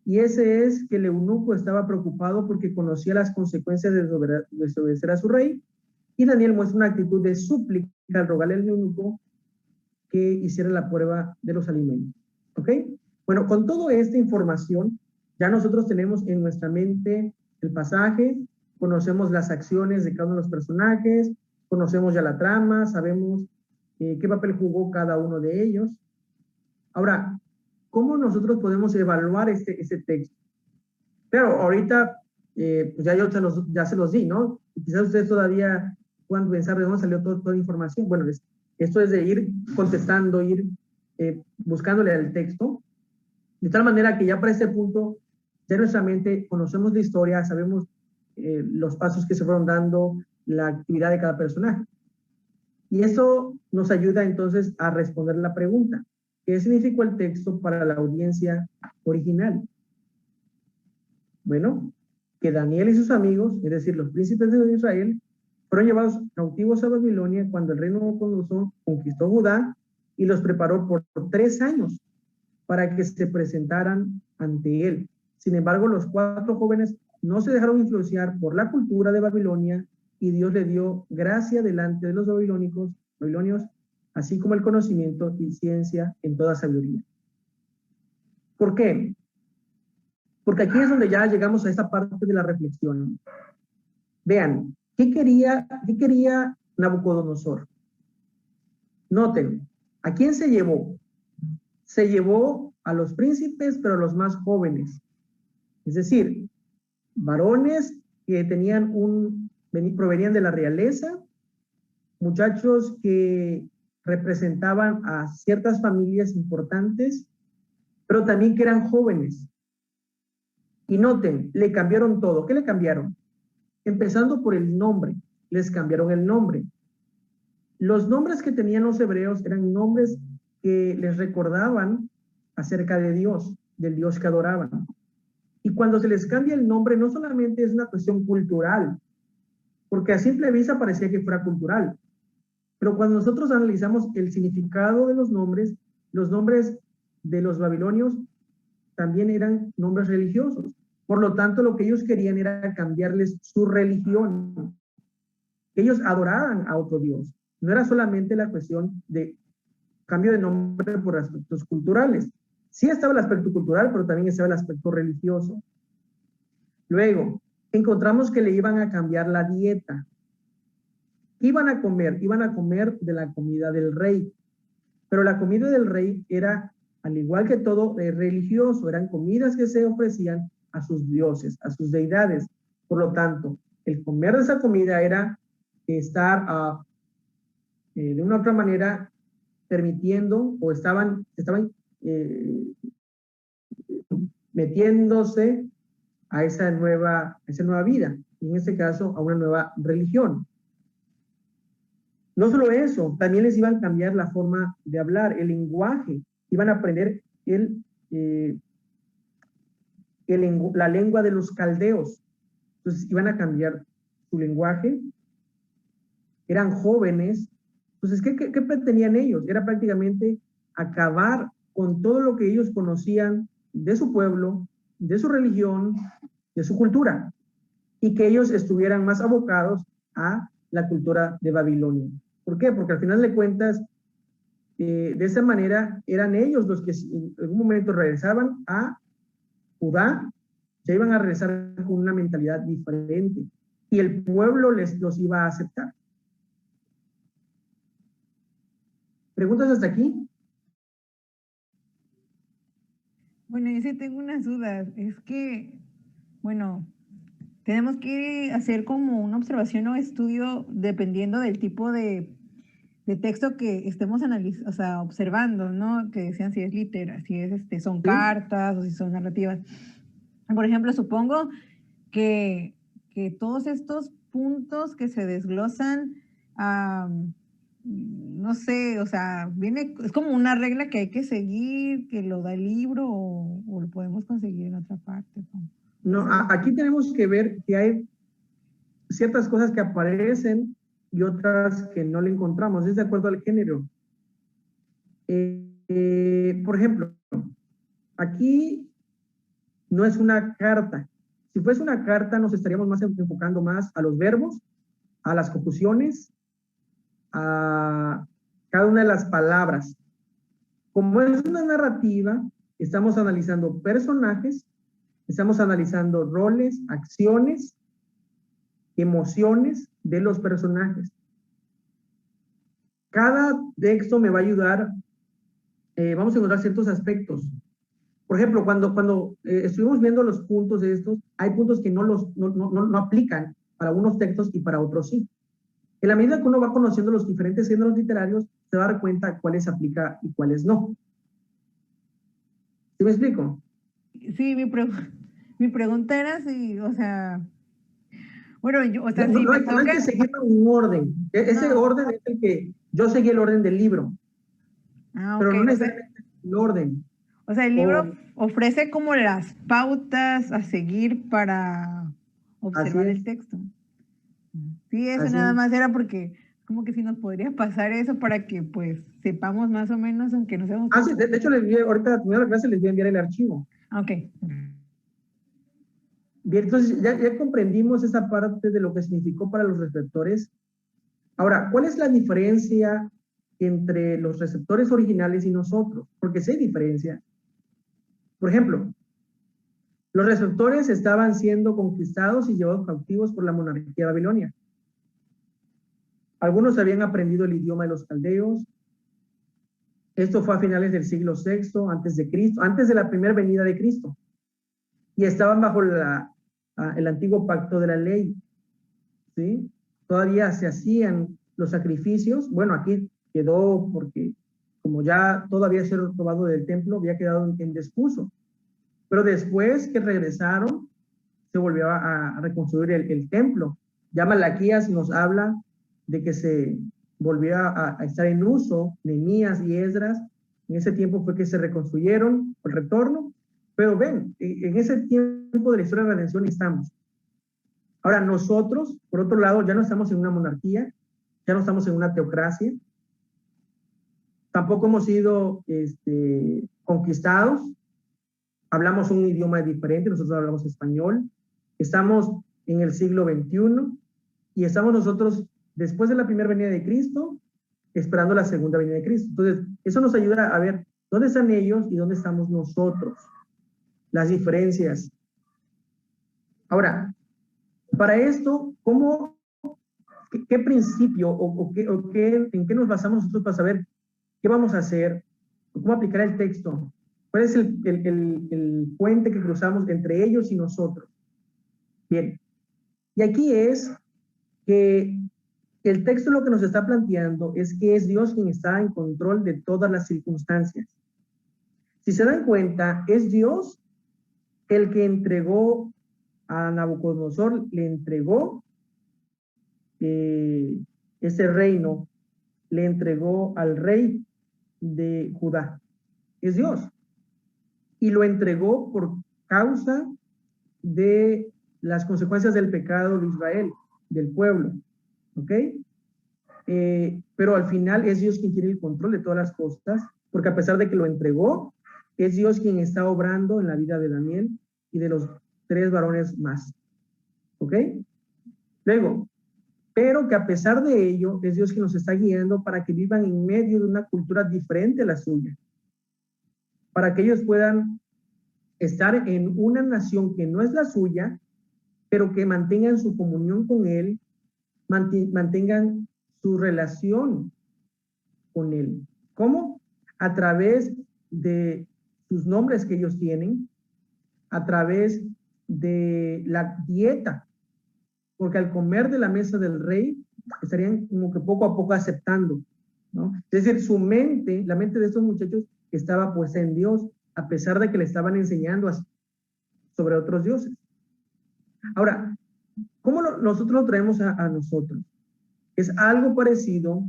y ese es que el eunuco estaba preocupado porque conocía las consecuencias de desobedecer a su rey, y Daniel muestra una actitud de súplica al rogarle al eunuco que hiciera la prueba de los alimentos. ¿Ok? Bueno, con toda esta información, ya nosotros tenemos en nuestra mente el pasaje, conocemos las acciones de cada uno de los personajes, conocemos ya la trama, sabemos qué papel jugó cada uno de ellos. Ahora, ¿cómo nosotros podemos evaluar ese texto? Pero ahorita, pues ya se los di, ¿no? Y quizás ustedes todavía puedan pensar de dónde salió toda la información. Bueno, esto es de ir contestando, ir buscándole al texto, de tal manera que ya para este punto, ya nuestra mente conocemos la historia, sabemos los pasos que se fueron dando, la actividad de cada personaje. Y eso nos ayuda entonces a responder la pregunta: ¿qué significó el texto para la audiencia original? Bueno, que Daniel y sus amigos, es decir, los príncipes de Israel, fueron llevados cautivos a Babilonia cuando el rey Nabucodonosor conquistó Judá y los preparó por 3 años para que se presentaran ante él. Sin embargo, los 4 jóvenes no se dejaron influenciar por la cultura de Babilonia y Dios le dio gracia delante de los babilonios, así como el conocimiento y ciencia en toda sabiduría. ¿Por qué? Porque aquí es donde ya llegamos a esta parte de la reflexión. Vean, ¿qué quería Nabucodonosor? Noten, ¿A quién se llevó? Se llevó a los príncipes, pero a los más jóvenes. Es decir, varones que provenían de la realeza, muchachos que representaban a ciertas familias importantes, pero también que eran jóvenes. Y noten, le cambiaron todo. ¿Qué le cambiaron? Empezando por el nombre. Les cambiaron el nombre. Los nombres que tenían los hebreos eran nombres que les recordaban acerca de Dios, del Dios que adoraban. Y cuando se les cambia el nombre, no solamente es una cuestión cultural, porque a simple vista parecía que fuera cultural, pero cuando nosotros analizamos el significado de los nombres de los babilonios también eran nombres religiosos. Por lo tanto, lo que ellos querían era cambiarles su religión. Ellos adoraban a otro Dios. No era solamente la cuestión de cambio de nombre por aspectos culturales. Sí estaba el aspecto cultural, pero también estaba el aspecto religioso. Luego, encontramos que le iban a cambiar la dieta. ¿Qué iban a comer? Iban a comer de la comida del rey. Pero la comida del rey era, al igual que todo, religioso. Eran comidas que se ofrecían a sus dioses, a sus deidades. Por lo tanto, el comer de esa comida era estar de una u otra manera permitiendo o estaban metiéndose a esa nueva vida, y en este caso a una nueva religión. No solo eso, también les iban a cambiar la forma de hablar, el lenguaje, iban a aprender la lengua de los caldeos. Entonces iban a cambiar su lenguaje, eran jóvenes. Entonces, ¿qué pretendían ellos? Era prácticamente acabar con todo lo que ellos conocían de su pueblo, de su religión, de su cultura, y que ellos estuvieran más abocados a la cultura de Babilonia. ¿Por qué? Porque al final de cuentas, de esa manera, eran ellos los que en algún momento regresaban a Judá, ya iban a regresar con una mentalidad diferente, y el pueblo los iba a aceptar. ¿Preguntas hasta aquí? Bueno, yo sí tengo unas dudas. Es que, bueno, tenemos que hacer como una observación o estudio dependiendo del tipo de texto que estemos observando, ¿no? Que decían si es si es, son cartas o si son narrativas. Por ejemplo, supongo que todos estos puntos que se desglosan, no sé, o sea, es como una regla que hay que seguir, que lo da el libro o lo podemos conseguir en otra parte. No, aquí tenemos que ver que hay ciertas cosas que aparecen y otras que no le encontramos, es de acuerdo al género. Por ejemplo, aquí no es una carta. Si fuese una carta, nos estaríamos enfocando más a los verbos, a las conjunciones, a cada una de las palabras. Como es una narrativa, estamos analizando personajes, estamos analizando roles, acciones, emociones de los personajes. Cada texto me va a ayudar, vamos a encontrar ciertos aspectos. Por ejemplo, cuando estuvimos viendo los puntos de estos, hay puntos que no aplican para unos textos y para otros sí. En la medida que uno va conociendo los diferentes géneros literarios, se va a dar cuenta cuáles aplica y cuáles no. ¿Sí me explico? Sí, mi pregunta era si, o sea, bueno, no hay que seguir un orden. Ese orden es el que yo seguí el orden del libro. Pero no necesariamente el orden. O sea, el libro ofrece como las pautas a seguir para observar el texto. Sí, eso nada más era porque como que si nos podría pasar eso para que pues sepamos más o menos, aunque no seamos... sí, de hecho ahorita la primera clase les voy a enviar el archivo. Ok. Bien, entonces ya comprendimos esa parte de lo que significó para los receptores. Ahora, ¿cuál es la diferencia entre los receptores originales y nosotros? Porque sí hay diferencia. Por ejemplo, los receptores estaban siendo conquistados y llevados cautivos por la monarquía babilonia. Algunos habían aprendido el idioma de los caldeos, Esto fue a finales del siglo VI antes de Cristo, antes de la primera venida de Cristo. Y estaban bajo el antiguo pacto de la ley, ¿sí? Todavía se hacían los sacrificios. Bueno, aquí quedó porque como ya todo había sido robado del templo, había quedado en desuso. Pero después que regresaron, se volvió a reconstruir el templo. Ya Malaquías nos habla de que se volvió a estar en uso, Nehemías y Esdras. En ese tiempo fue que se reconstruyeron el retorno. Pero ven, en ese tiempo de la historia de la redención estamos. Ahora nosotros, por otro lado, ya no estamos en una monarquía, ya no estamos en una teocracia, tampoco hemos sido conquistados, hablamos un idioma diferente, nosotros hablamos español, estamos en el siglo XXI y estamos nosotros después de la primera venida de Cristo, esperando la segunda venida de Cristo. Entonces, eso nos ayuda a ver dónde están ellos y dónde estamos nosotros, las diferencias. Ahora, para esto, ¿qué principio en qué nos basamos nosotros para saber qué vamos a hacer? ¿Cómo aplicar el texto? ¿Cuál es el puente que cruzamos entre ellos y nosotros? Bien, y aquí es que el texto lo que nos está planteando es que es Dios quien está en control de todas las circunstancias. Si se dan cuenta, es Dios el que entregó a Nabucodonosor, le entregó ese reino, le entregó al rey de Judá. Es Dios. Y lo entregó por causa de las consecuencias del pecado de Israel, del pueblo. ¿Ok? Pero al final es Dios quien tiene el control de todas las cosas, porque a pesar de que lo entregó, es Dios quien está obrando en la vida de Daniel y de los 3 varones más. ¿Ok? Luego, pero que a pesar de ello, es Dios quien nos está guiando para que vivan en medio de una cultura diferente a la suya. Para que ellos puedan estar en una nación que no es la suya, pero que mantengan su comunión con Él, mantengan su relación con Él. ¿Cómo? A través de sus nombres que ellos tienen, a través de la dieta, porque al comer de la mesa del rey, estarían como que poco a poco aceptando, ¿no? Es decir, su mente, la mente de estos muchachos estaba puesta en Dios, a pesar de que le estaban enseñando sobre otros dioses. Ahora, ¿cómo nosotros lo traemos a nosotros? Es algo parecido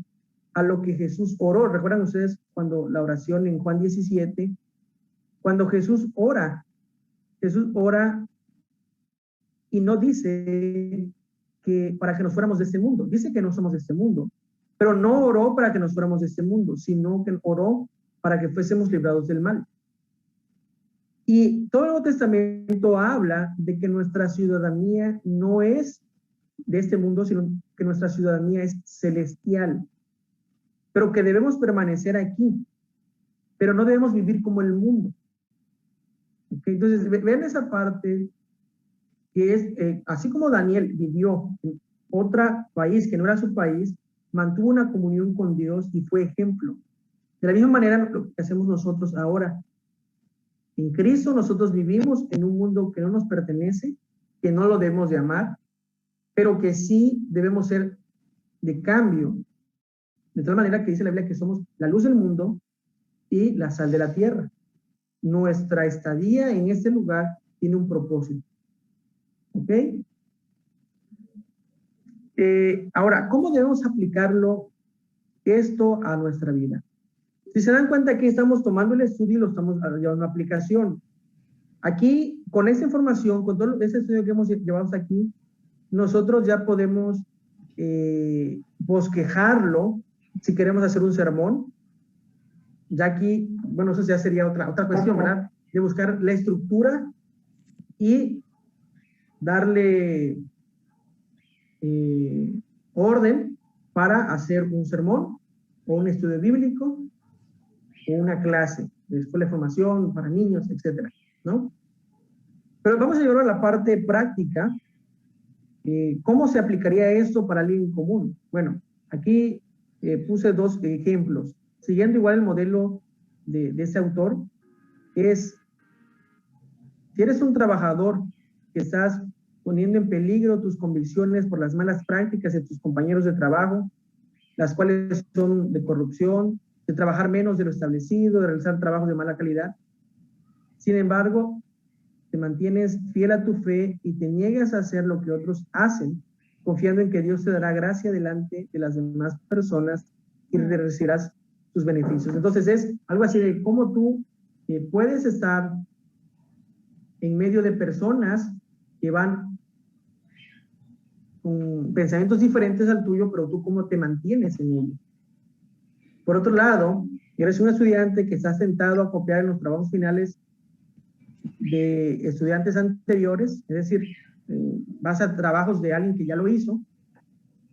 a lo que Jesús oró. ¿Recuerdan ustedes cuando la oración en Juan 17? Cuando Jesús ora y no dice que para que nos fuéramos de este mundo, dice que no somos de este mundo, pero no oró para que nos fuéramos de este mundo, sino que oró para que fuésemos librados del mal. Y todo el Nuevo Testamento habla de que nuestra ciudadanía no es de este mundo, sino que nuestra ciudadanía es celestial, pero que debemos permanecer aquí, pero no debemos vivir como el mundo. ¿Okay? Entonces, vean esa parte que es, así como Daniel vivió en otro país que no era su país, mantuvo una comunión con Dios y fue ejemplo. De la misma manera lo que hacemos nosotros ahora. En Cristo nosotros vivimos en un mundo que no nos pertenece, que no lo debemos de amar, pero que sí debemos ser de cambio. De tal manera que dice la Biblia que somos la luz del mundo y la sal de la tierra. Nuestra estadía en este lugar tiene un propósito. ¿Ok? Ahora, ¿cómo debemos aplicarlo esto a nuestra vida? Si se dan cuenta que estamos tomando el estudio y lo estamos llevando a aplicación. Aquí, con esta información, con todo ese estudio que hemos llevado aquí, nosotros ya podemos bosquejarlo si queremos hacer un sermón. Ya aquí, bueno, eso ya sería otra cuestión, ¿verdad? De buscar la estructura y darle orden para hacer un sermón o un estudio bíblico o una clase de escuela de formación para niños, etcétera, ¿no? Pero vamos a llevarlo a la parte práctica. ¿Cómo se aplicaría esto para alguien común? Bueno, aquí puse 2 ejemplos. siguiendo igual el modelo de ese autor, es, si eres un trabajador que estás poniendo en peligro tus convicciones por las malas prácticas de tus compañeros de trabajo, las cuales son de corrupción, de trabajar menos de lo establecido, de realizar trabajos de mala calidad, sin embargo, te mantienes fiel a tu fe y te niegas a hacer lo que otros hacen, confiando en que Dios te dará gracia delante de las demás personas y recibirás sus beneficios. Entonces es algo así de cómo tú puedes estar en medio de personas que van con pensamientos diferentes al tuyo, pero tú cómo te mantienes en ello. Por otro lado, eres un estudiante que está sentado a copiar en los trabajos finales de estudiantes anteriores, es decir, vas a trabajos de alguien que ya lo hizo,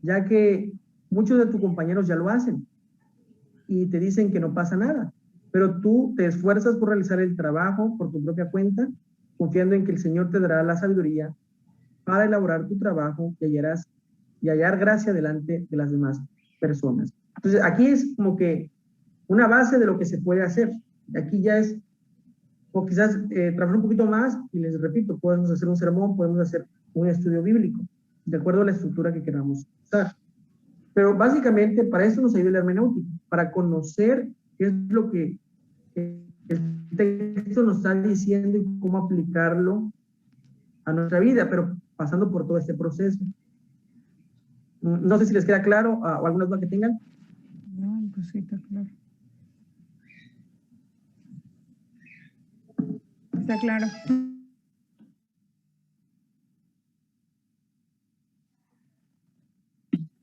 ya que muchos de tus compañeros ya lo hacen y te dicen que no pasa nada, pero tú te esfuerzas por realizar el trabajo por tu propia cuenta, confiando en que el Señor te dará la sabiduría para elaborar tu trabajo y hallar gracia delante de las demás personas. Entonces, aquí es como que una base de lo que se puede hacer. Aquí ya es, o quizás trabajar un poquito más, y les repito, podemos hacer un sermón, podemos hacer un estudio bíblico, de acuerdo a la estructura que queramos usar. Pero básicamente para eso nos ayuda la hermenéutica, para conocer qué es lo que el texto nos está diciendo y cómo aplicarlo a nuestra vida, pero pasando por todo este proceso. No sé si les queda claro o alguna duda que tengan. No, pues sí, está claro. Está claro.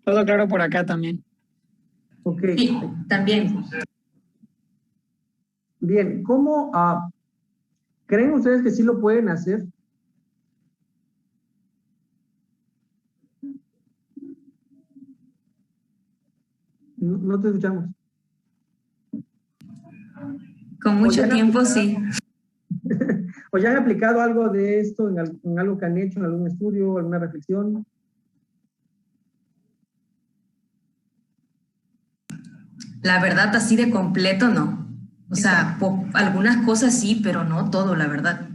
Todo claro por acá también. Ok. Sí, también. Bien, ¿cómo creen ustedes que sí lo pueden hacer? No te escuchamos. Con mucho tiempo, sí. ¿O ya han aplicado algo de esto en algo que han hecho, en algún estudio, alguna reflexión? La verdad, así de completo, no. O sea, algunas cosas sí, pero no todo, la verdad.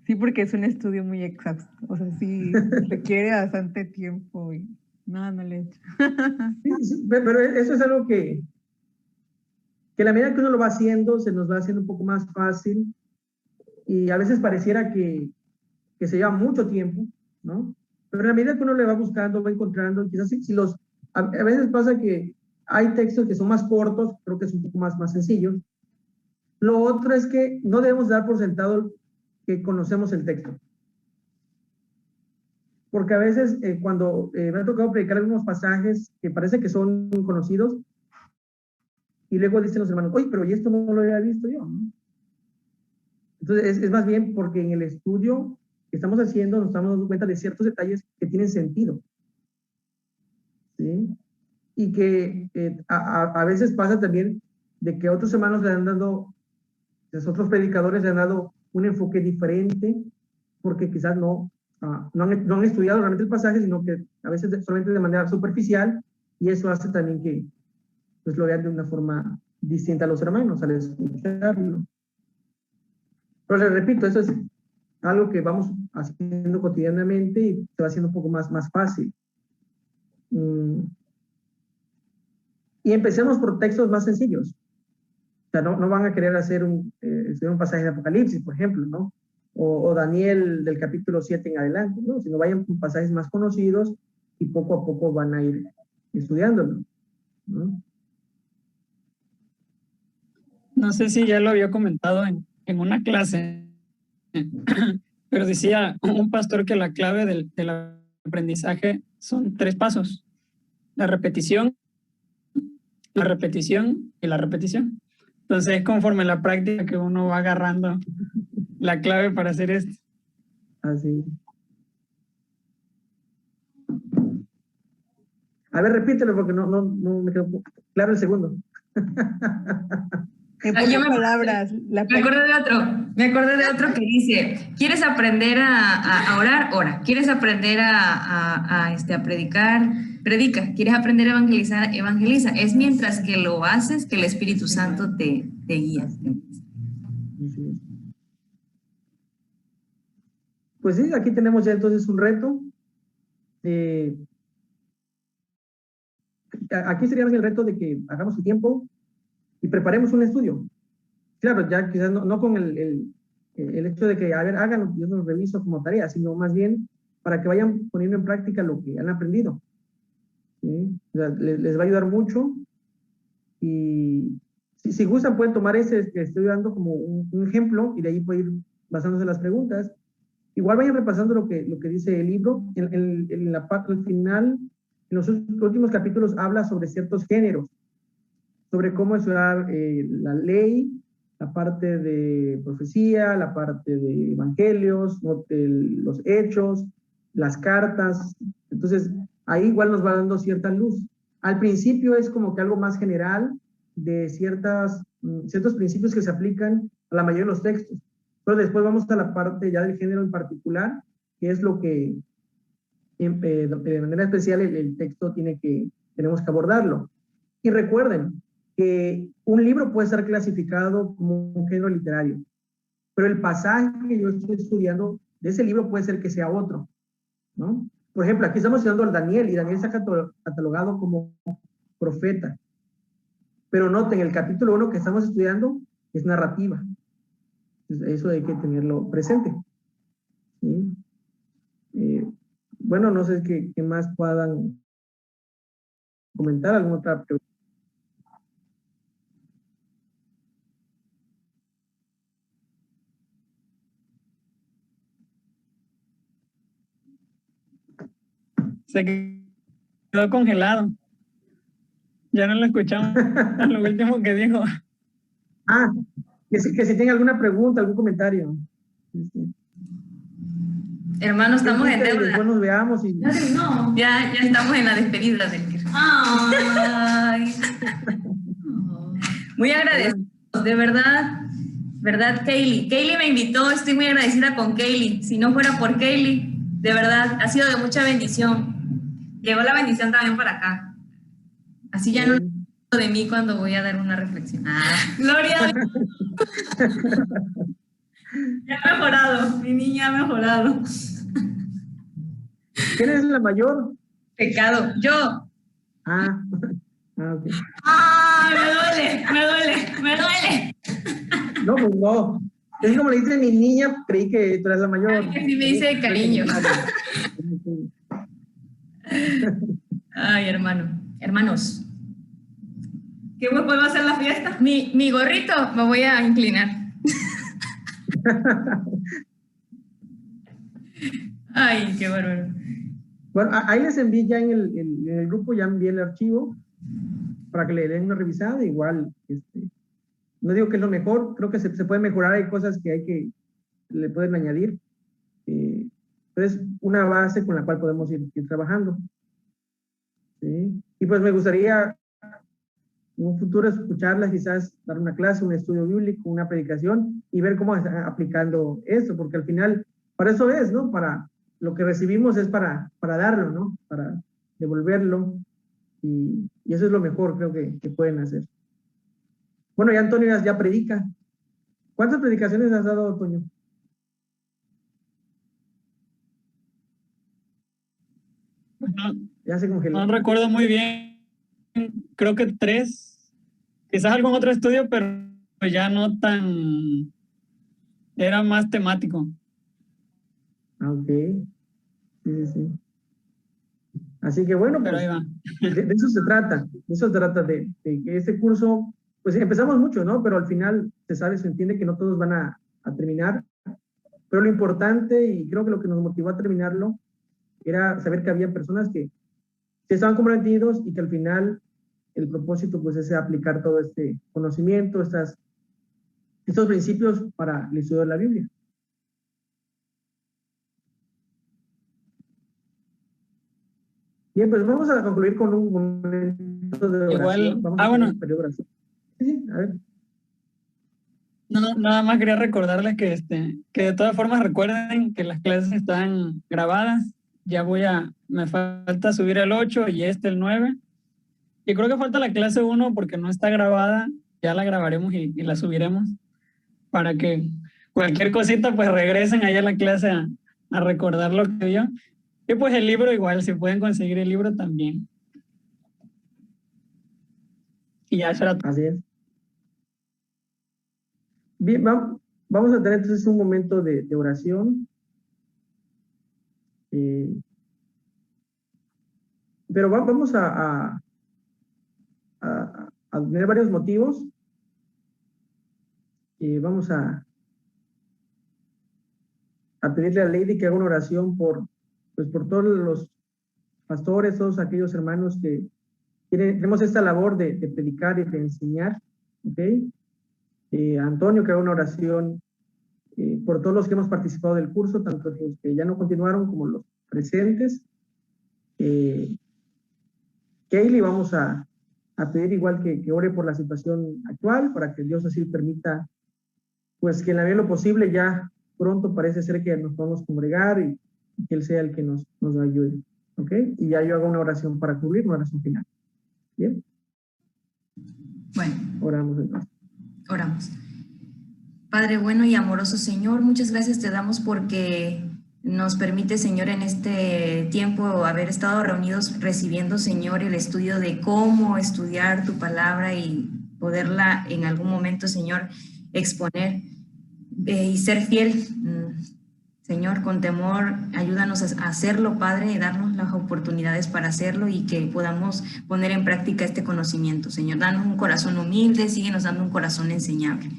Sí, porque es un estudio muy exacto. O sea, sí requiere bastante tiempo y no le he hecho. Sí, pero eso es algo que a la medida que uno lo va haciendo, se nos va haciendo un poco más fácil y a veces pareciera que se lleva mucho tiempo, ¿no? Pero a la medida que uno le va buscando, va encontrando, quizás a veces pasa que hay textos que son más cortos, creo que es un poco más sencillos. Lo otro es que no debemos dar por sentado que conocemos el texto. Porque a veces cuando me ha tocado predicar algunos pasajes que parece que son conocidos, y luego dicen los hermanos, oye, pero ¿y esto no lo había visto yo? ¿No? Entonces es más bien porque en el estudio que estamos haciendo nos estamos dando cuenta de ciertos detalles que tienen sentido. ¿Sí? Y que a veces pasa también de que otros hermanos le han dado, los otros predicadores le han dado un enfoque diferente, porque quizás no han estudiado realmente el pasaje, sino que a veces solamente de manera superficial, y eso hace también que pues lo vean de una forma distinta a los hermanos al escucharlo. Pero les repito, eso es algo que vamos haciendo cotidianamente y se va haciendo un poco más fácil. Y empecemos por textos más sencillos. O sea, no van a querer hacer un pasaje de Apocalipsis, por ejemplo, ¿no? O Daniel del capítulo 7 en adelante, ¿no? Sino vayan con pasajes más conocidos y poco a poco van a ir estudiándolo, ¿no? No sé si ya lo había comentado en una clase, pero decía un pastor que la clave del aprendizaje son 3 pasos: la repetición y la repetición. Entonces, conforme la práctica que uno va agarrando la clave para hacer esto. Así. A ver, repítelo porque no me quedó claro el segundo. En pocas palabras, me acordé de otro que dice, ¿quieres aprender a orar? Ora. ¿Quieres aprender a predicar? Predica, ¿quieres aprender a evangelizar? Evangeliza. Es mientras que lo haces que el Espíritu Santo te guía. Pues sí, aquí tenemos ya entonces un reto. Aquí sería el reto de que hagamos el tiempo y preparemos un estudio. Claro, ya quizás no con el hecho de que, a ver, háganlo, yo lo reviso como tarea, sino más bien para que vayan poniendo en práctica lo que han aprendido. ¿Sí? O sea, les va a ayudar mucho y si gustan pueden tomar ese que estoy dando como un ejemplo y de ahí pueden ir basándose en las preguntas. Igual vayan repasando lo que dice el libro. En la parte final, en los últimos capítulos habla sobre ciertos géneros, sobre cómo estudiar la ley, la parte de profecía, la parte de evangelios, los hechos, las cartas. Entonces, ahí igual nos va dando cierta luz. Al principio es como que algo más general de ciertos principios que se aplican a la mayoría de los textos. Pero después vamos a la parte ya del género en particular, que es lo que de manera especial el texto tenemos que abordarlo. Y recuerden que un libro puede ser clasificado como un género literario, pero el pasaje que yo estoy estudiando de ese libro puede ser que sea otro, ¿no? Por ejemplo, aquí estamos estudiando al Daniel y Daniel está catalogado como profeta. Pero noten, el capítulo 1 que estamos estudiando es narrativa. Entonces, eso hay que tenerlo presente. ¿Sí? Bueno, no sé qué más puedan comentar, alguna otra pregunta. Se quedó congelado. Ya no lo escuchamos. Lo último que dijo. Ah, que si tiene alguna pregunta, algún comentario. Hermano, estamos en deuda. Después nos veamos y... No, ya estamos en la despedida del Ay. Muy agradecidos, de verdad. ¿Verdad, Kaylee? Kaylee me invitó, estoy muy agradecida con Kaylee. Si no fuera por Kaylee, de verdad, ha sido de mucha bendición. Llegó la bendición también para acá. Así ya no de mí cuando voy a dar una reflexión. Gloria a Dios. Ya ha mejorado, mi niña ha mejorado. ¿Quién es la mayor? Pecado, yo. Ok. Me duele. No, pues no. Es como le dice mi niña, creí que tú eras la mayor. Ay, que sí me dice de cariño. Ay, hermanos. ¿Qué puedo hacer la fiesta? Mi gorrito, me voy a inclinar. Ay, qué bárbaro. Bueno, ahí les envié ya en el grupo, ya envié el archivo para que le den una revisada. Igual, no digo que es lo mejor, creo que se puede mejorar, hay cosas que le pueden añadir. Pero es una base con la cual podemos ir trabajando. ¿Sí? Y pues me gustaría en un futuro escucharlas, quizás dar una clase, un estudio bíblico, una predicación y ver cómo están aplicando esto, porque al final, para eso es, ¿no? Para lo que recibimos es para darlo, ¿no? Para devolverlo y eso es lo mejor, creo que pueden hacer. Bueno, ya Antonio ya predica. ¿Cuántas predicaciones has dado, Antonio? Ya se congeló. No recuerdo muy bien. Creo que 3. Quizás algún otro estudio, pero ya no tan... Era más temático. Ok. Sí. Así que bueno, pero pues, ahí va. de eso se trata. De eso se trata, de que este curso, pues empezamos mucho, ¿no? Pero al final se entiende que no todos van a terminar. Pero lo importante, y creo que lo que nos motivó a terminarlo, era saber que había personas que estaban comprometidos y que al final el propósito pues es aplicar todo este conocimiento, estos principios para el estudio de la Biblia. Bien, pues vamos a concluir con un momento de oración. Igual, vamos a bueno. un periodo de oración. Sí, a ver. No, nada más quería recordarles que de todas formas recuerden que las clases están grabadas me falta subir el 8 y el 9. Y creo que falta la clase 1 porque no está grabada. Ya la grabaremos y la subiremos para que cualquier cosita pues regresen allá a la clase a recordar lo que vio. Y pues el libro igual, si pueden conseguir el libro también. Y ya será todo. Así es. Bien, vamos a tener entonces un momento de oración. Pero vamos a tener varios motivos. Vamos a pedirle a Lady que haga una oración pues por todos los pastores, todos aquellos hermanos que tenemos esta labor de predicar y de enseñar. ¿Ok? Antonio, que haga una oración por todos los que hemos participado del curso, tanto los que ya no continuaron como los presentes. Kaylee, vamos a pedir igual que ore por la situación actual, para que Dios así permita, pues que en la medida de lo posible ya pronto parece ser que nos podamos congregar y que Él sea el que nos ayude. ¿Ok? Y ya yo hago una oración para cubrir, una oración final. ¿Bien? Bueno. Oramos entonces. Oramos. Padre bueno y amoroso Señor, muchas gracias te damos porque nos permite, Señor, en este tiempo haber estado reunidos recibiendo, Señor, el estudio de cómo estudiar tu palabra y poderla en algún momento, Señor, exponer y ser fiel. Señor, con temor, ayúdanos a hacerlo, Padre, y darnos las oportunidades para hacerlo y que podamos poner en práctica este conocimiento. Señor, danos un corazón humilde, síguenos dando un corazón enseñable.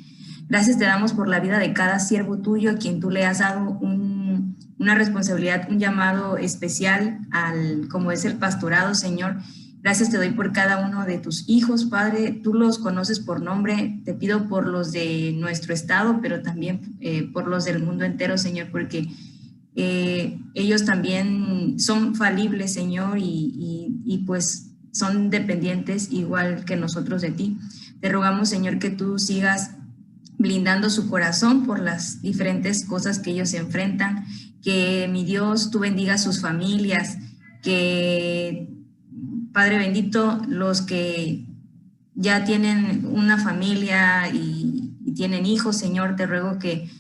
Gracias te damos por la vida de cada siervo tuyo, a quien tú le has dado una responsabilidad, un llamado especial como es el pastorado, Señor. Gracias te doy por cada uno de tus hijos, Padre. Tú los conoces por nombre. Te pido por los de nuestro estado, pero también por los del mundo entero, Señor, porque ellos también son falibles, Señor, y pues son dependientes igual que nosotros de ti. Te rogamos, Señor, que tú sigas blindando su corazón por las diferentes cosas que ellos se enfrentan, que mi Dios, tú bendigas sus familias, que Padre bendito, los que ya tienen una familia y tienen hijos, Señor, te ruego que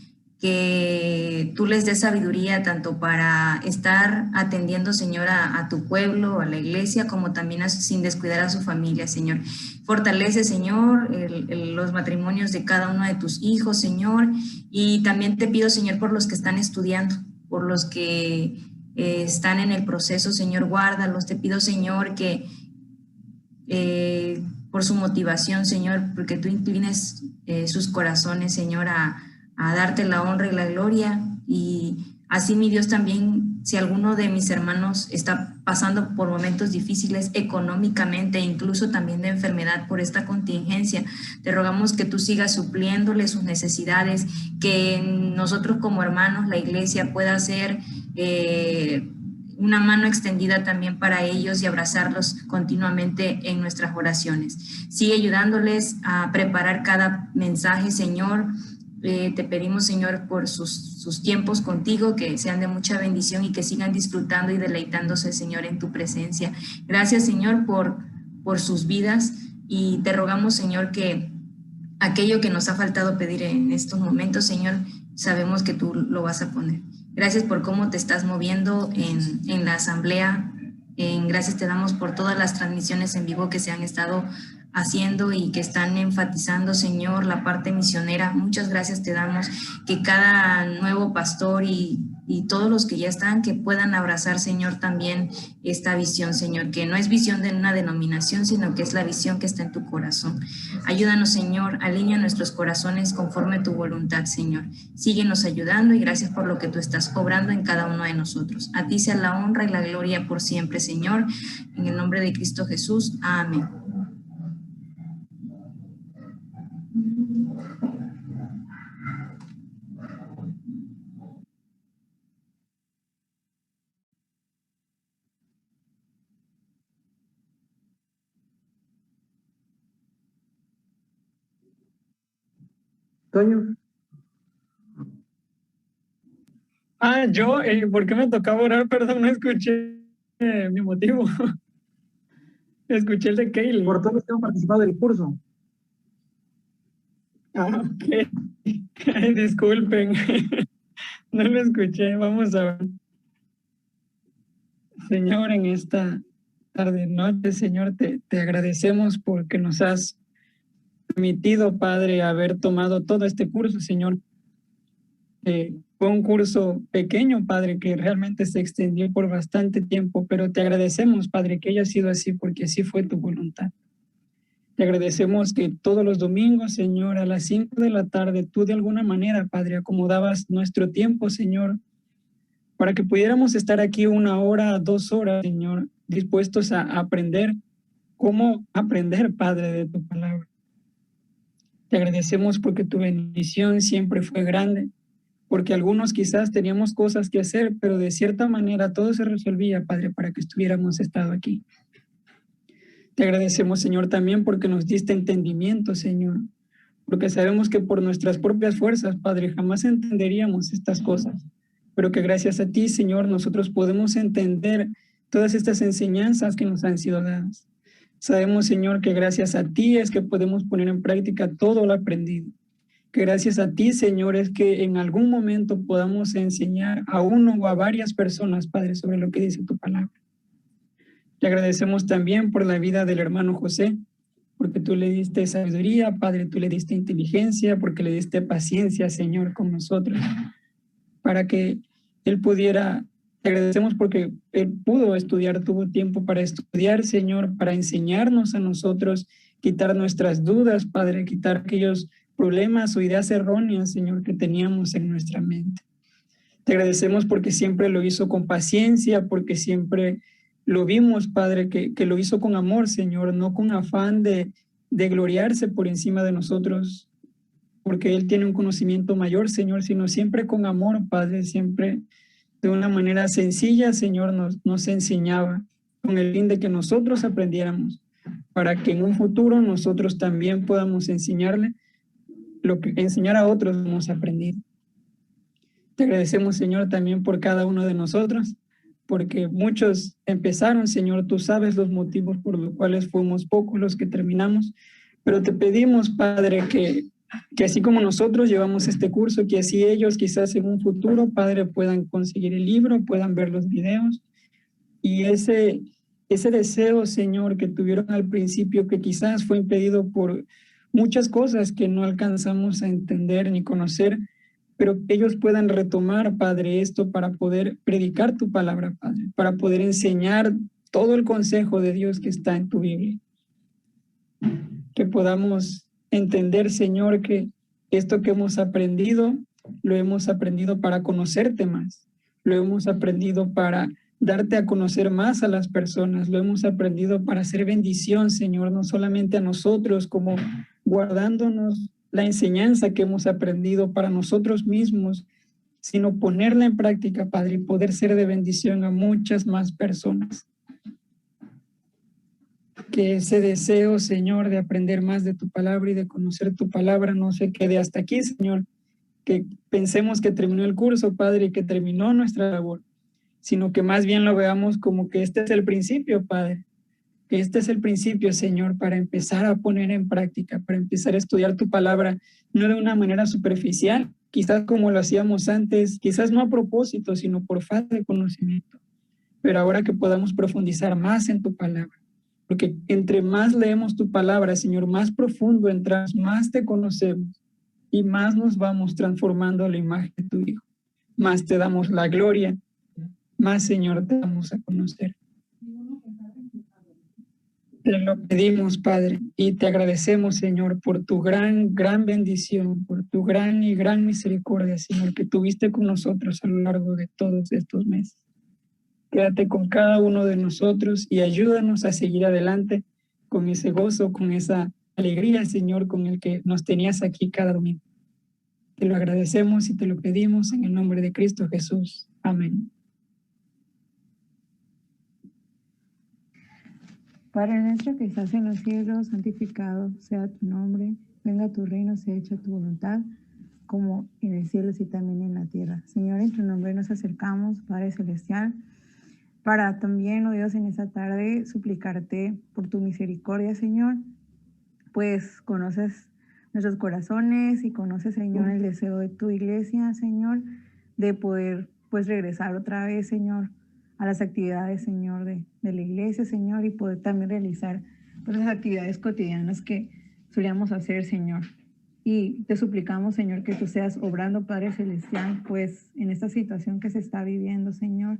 tú les des sabiduría tanto para estar atendiendo, Señor, a tu pueblo, a la iglesia, como también sin descuidar a su familia, Señor. Fortalece, Señor, los matrimonios de cada uno de tus hijos, Señor, y también te pido, Señor, por los que están estudiando, por los que están en el proceso, Señor, guárdalos. Te pido, Señor, que por su motivación, Señor, porque tú inclines sus corazones, Señor, a darte la honra y la gloria. Y así, mi Dios, también, si alguno de mis hermanos está pasando por momentos difíciles económicamente, incluso también de enfermedad por esta contingencia, te rogamos que tú sigas supliéndole sus necesidades, que nosotros como hermanos, la iglesia, pueda ser una mano extendida también para ellos y abrazarlos continuamente en nuestras oraciones. Sigue ayudándoles a preparar cada mensaje, Señor. Te pedimos, Señor, por sus tiempos contigo, que sean de mucha bendición y que sigan disfrutando y deleitándose, Señor, en tu presencia. Gracias, Señor, por sus vidas, y te rogamos, Señor, que aquello que nos ha faltado pedir en estos momentos, Señor, sabemos que tú lo vas a poner. Gracias por cómo te estás moviendo en la asamblea. Gracias te damos por todas las transmisiones en vivo que se han estado haciendo y que están enfatizando, Señor, la parte misionera. Muchas gracias te damos, que cada nuevo pastor y todos los que ya están, que puedan abrazar, Señor, también esta visión, Señor, que no es visión de una denominación, sino que es la visión que está en tu corazón. Ayúdanos, Señor, alinea nuestros corazones conforme a tu voluntad, Señor. Síguenos ayudando y gracias por lo que tú estás obrando en cada uno de nosotros. A ti sea la honra y la gloria por siempre, Señor. En el nombre de Cristo Jesús. Amén. Toño. Yo, ¿por qué me tocaba orar? Perdón, no escuché mi motivo. Escuché el de Kaylee. Por todos los que han participado del curso. Ok. Disculpen. No lo escuché. Vamos a ver. Señor, en esta tarde, noche, Señor, te agradecemos porque nos has permitido, Padre, haber tomado todo este curso, Señor. Fue un curso pequeño, Padre, que realmente se extendió por bastante tiempo, pero te agradecemos, Padre, que haya sido así, porque así fue tu voluntad. Te agradecemos que todos los domingos, Señor, a las 5 de la tarde, tú de alguna manera, Padre, acomodabas nuestro tiempo, Señor, para que pudiéramos estar aquí 1 hora, 2 horas, Señor, dispuestos a aprender cómo aprender, Padre, de tu palabra. Te agradecemos porque tu bendición siempre fue grande, porque algunos quizás teníamos cosas que hacer, pero de cierta manera todo se resolvía, Padre, para que estuviéramos estado aquí. Te agradecemos, Señor, también porque nos diste entendimiento, Señor, porque sabemos que por nuestras propias fuerzas, Padre, jamás entenderíamos estas cosas, pero que gracias a ti, Señor, nosotros podemos entender todas estas enseñanzas que nos han sido dadas. Sabemos, Señor, que gracias a ti es que podemos poner en práctica todo lo aprendido. Que gracias a ti, Señor, es que en algún momento podamos enseñar a uno o a varias personas, Padre, sobre lo que dice tu palabra. Te agradecemos también por la vida del hermano José, porque tú le diste sabiduría, Padre, tú le diste inteligencia, porque le diste paciencia, Señor, con nosotros, para que él pudiera. Te agradecemos porque él pudo estudiar, tuvo tiempo para estudiar, Señor, para enseñarnos a nosotros, quitar nuestras dudas, Padre, quitar aquellos problemas o ideas erróneas, Señor, que teníamos en nuestra mente. Te agradecemos porque siempre lo hizo con paciencia, porque siempre lo vimos, Padre, que lo hizo con amor, Señor, no con afán de gloriarse por encima de nosotros, porque Él tiene un conocimiento mayor, Señor, sino siempre con amor, Padre, siempre de una manera sencilla, Señor, nos enseñaba con el fin de que nosotros aprendiéramos, para que en un futuro nosotros también podamos enseñarle lo que enseñar a otros hemos aprendido. Te agradecemos, Señor, también por cada uno de nosotros, porque muchos empezaron, Señor, tú sabes los motivos por los cuales fuimos pocos los que terminamos, pero te pedimos, Padre, que así como nosotros llevamos este curso, que así ellos quizás en un futuro, Padre, puedan conseguir el libro, puedan ver los videos, y ese deseo, Señor, que tuvieron al principio, que quizás fue impedido por muchas cosas que no alcanzamos a entender ni conocer, pero que ellos puedan retomar, Padre, esto para poder predicar tu palabra, Padre, para poder enseñar todo el consejo de Dios que está en tu Biblia. Que podamos entender, Señor, que esto que hemos aprendido, lo hemos aprendido para conocerte más, lo hemos aprendido para darte a conocer más a las personas, lo hemos aprendido para hacer bendición, Señor, no solamente a nosotros, como guardándonos la enseñanza que hemos aprendido para nosotros mismos, sino ponerla en práctica, Padre, y poder ser de bendición a muchas más personas. Que ese deseo, Señor, de aprender más de tu palabra y de conocer tu palabra no se quede hasta aquí, Señor. Que pensemos que terminó el curso, Padre, y que terminó nuestra labor, sino que más bien lo veamos como que este es el principio, Padre. Que este es el principio, Señor, para empezar a poner en práctica, para empezar a estudiar tu palabra, no de una manera superficial, quizás como lo hacíamos antes, quizás no a propósito, sino por falta de conocimiento. Pero ahora que podamos profundizar más en tu palabra, porque entre más leemos tu palabra, Señor, más profundo entras, más te conocemos y más nos vamos transformando a la imagen de tu Hijo. Más te damos la gloria, más, Señor, te damos a conocer. Te lo pedimos, Padre, y te agradecemos, Señor, por tu gran bendición, por tu gran misericordia, Señor, que tuviste con nosotros a lo largo de todos estos meses. Quédate con cada uno de nosotros y ayúdanos a seguir adelante con ese gozo, con esa alegría, Señor, con el que nos tenías aquí cada domingo. Te lo agradecemos y te lo pedimos en el nombre de Cristo Jesús. Amén. Padre nuestro que estás en los cielos, santificado sea tu nombre. Venga tu reino, sea hecha tu voluntad, como en el cielo, así también en la tierra. Señor, en tu nombre nos acercamos, Padre Celestial, para también, oh Dios, en esta tarde suplicarte por tu misericordia, Señor, pues conoces nuestros corazones y conoces, Señor, el deseo de tu iglesia, Señor, de poder, pues, regresar otra vez, Señor, a las actividades, Señor, de la iglesia, Señor, y poder también realizar pues, las actividades cotidianas que solíamos hacer, Señor. Y te suplicamos, Señor, que tú seas obrando, Padre Celestial, pues, en esta situación que se está viviendo, Señor,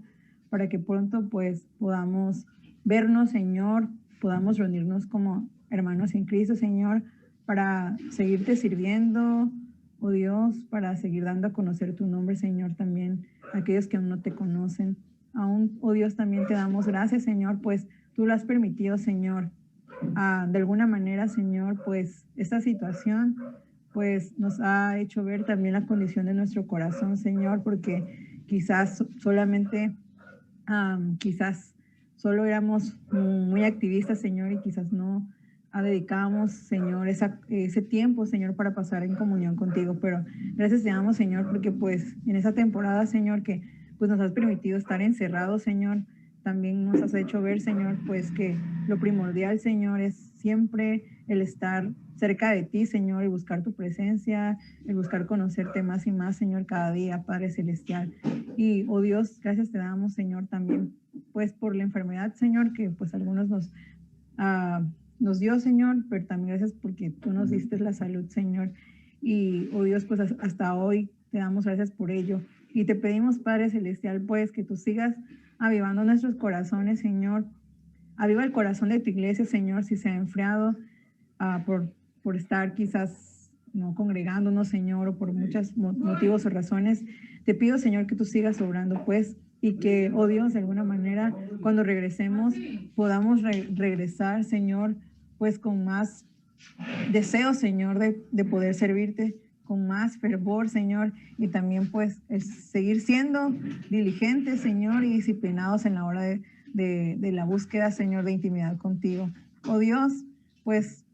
para que pronto, pues, podamos vernos, Señor, podamos reunirnos como hermanos en Cristo, Señor, para seguirte sirviendo, oh Dios, para seguir dando a conocer tu nombre, Señor, también a aquellos que aún no te conocen. Aún, oh Dios, también te damos gracias, Señor, pues tú lo has permitido, Señor. De alguna manera, Señor, pues esta situación, pues nos ha hecho ver también la condición de nuestro corazón, Señor, porque quizás solamente, quizás solo éramos muy activistas, Señor, y quizás no dedicábamos, Señor, ese tiempo, Señor, para pasar en comunión contigo. Pero gracias te damos, Señor, porque pues en esa temporada, Señor, que pues nos has permitido estar encerrados, Señor, también nos has hecho ver, Señor, pues que lo primordial, Señor, es siempre el estar cerca de ti, Señor, y buscar tu presencia, el buscar conocerte más y más, Señor, cada día, Padre Celestial. Y, oh Dios, gracias te damos, Señor, también, pues por la enfermedad, Señor, que pues algunos nos dio, Señor, pero también gracias porque tú nos diste la salud, Señor. Y, oh Dios, pues hasta hoy te damos gracias por ello. Y te pedimos, Padre Celestial, pues que tú sigas avivando nuestros corazones, Señor. Aviva el corazón de tu iglesia, Señor, si se ha enfriado por estar quizás no congregándonos, Señor, o por muchos motivos o razones. Te pido, Señor, que tú sigas obrando, pues, y que, oh Dios, de alguna manera, cuando regresemos, podamos regresar, Señor, pues con más deseo, Señor, de poder servirte con más fervor, Señor, y también pues el seguir siendo diligentes, Señor, y disciplinados en la hora de la búsqueda, Señor, de intimidad contigo. Oh Dios, pues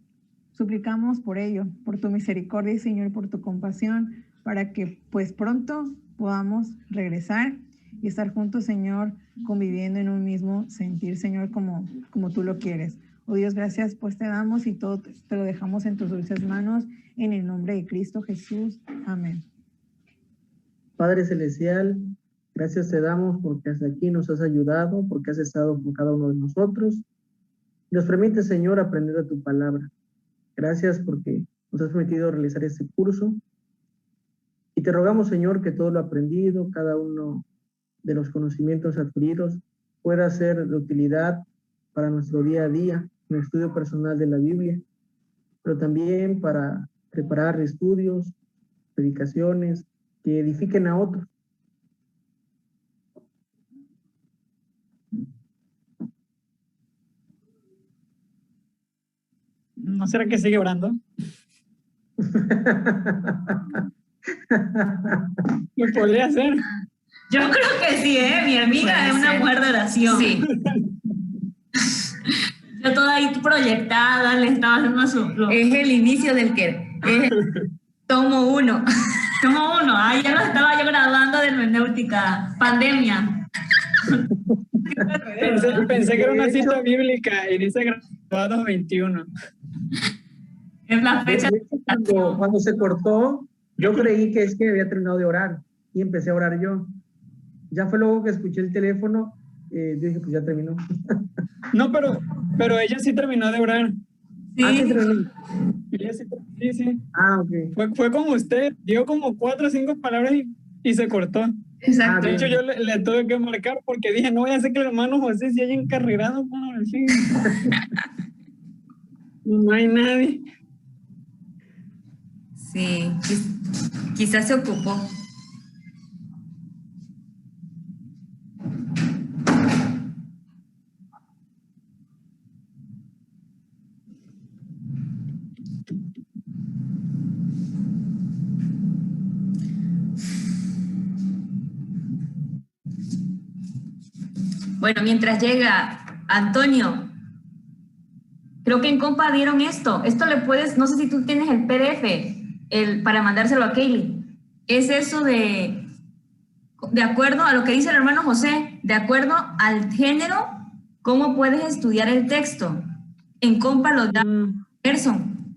suplicamos por ello, por tu misericordia, Señor, y por tu compasión, para que pues pronto podamos regresar y estar juntos, Señor, conviviendo en un mismo sentir, Señor, como tú lo quieres. Oh Dios, gracias, pues te damos y todo te lo dejamos en tus dulces manos, en el nombre de Cristo Jesús. Amén. Padre Celestial, gracias te damos porque hasta aquí nos has ayudado, porque has estado con cada uno de nosotros. Nos permite, Señor, aprender de tu palabra. Gracias porque nos has permitido realizar este curso. Y te rogamos, Señor, que todo lo aprendido, cada uno de los conocimientos adquiridos, pueda ser de utilidad para nuestro día a día, en el estudio personal de la Biblia, pero también para preparar estudios, predicaciones que edifiquen a otros. ¿No será que sigue orando? Pues podría ser. Yo creo que sí, mi amiga es una mujer de oración. Sí. Yo toda ahí proyectada, le estaba haciendo su... Es el inicio del que... Tomo 1. Tomo 1. Ya lo estaba yo graduando de hermenéutica. Pandemia. Pensé que era una cita bíblica y dice graduado 21. Es la fecha. Cuando se cortó, yo creí que es que había terminado de orar y empecé a orar yo. Ya fue luego que escuché el teléfono, yo dije, pues ya terminó. No, pero ella sí terminó de orar. Sí. ¿Sí terminó? Sí. Ok. Fue como usted, dio como 4 o 5 palabras y se cortó. Exacto. De hecho, yo le tuve que marcar porque dije, no voy a hacer que el hermano José se haya encarrilado con el fin. No hay nadie. Sí, quizás se ocupó. Bueno, mientras llega Antonio, creo que en Compa dieron esto. Esto le puedes, no sé si tú tienes el PDF para mandárselo a Kaylee. es eso de acuerdo a lo que dice el hermano José, de acuerdo al género, ¿cómo puedes estudiar el texto? En compa los da Gerson.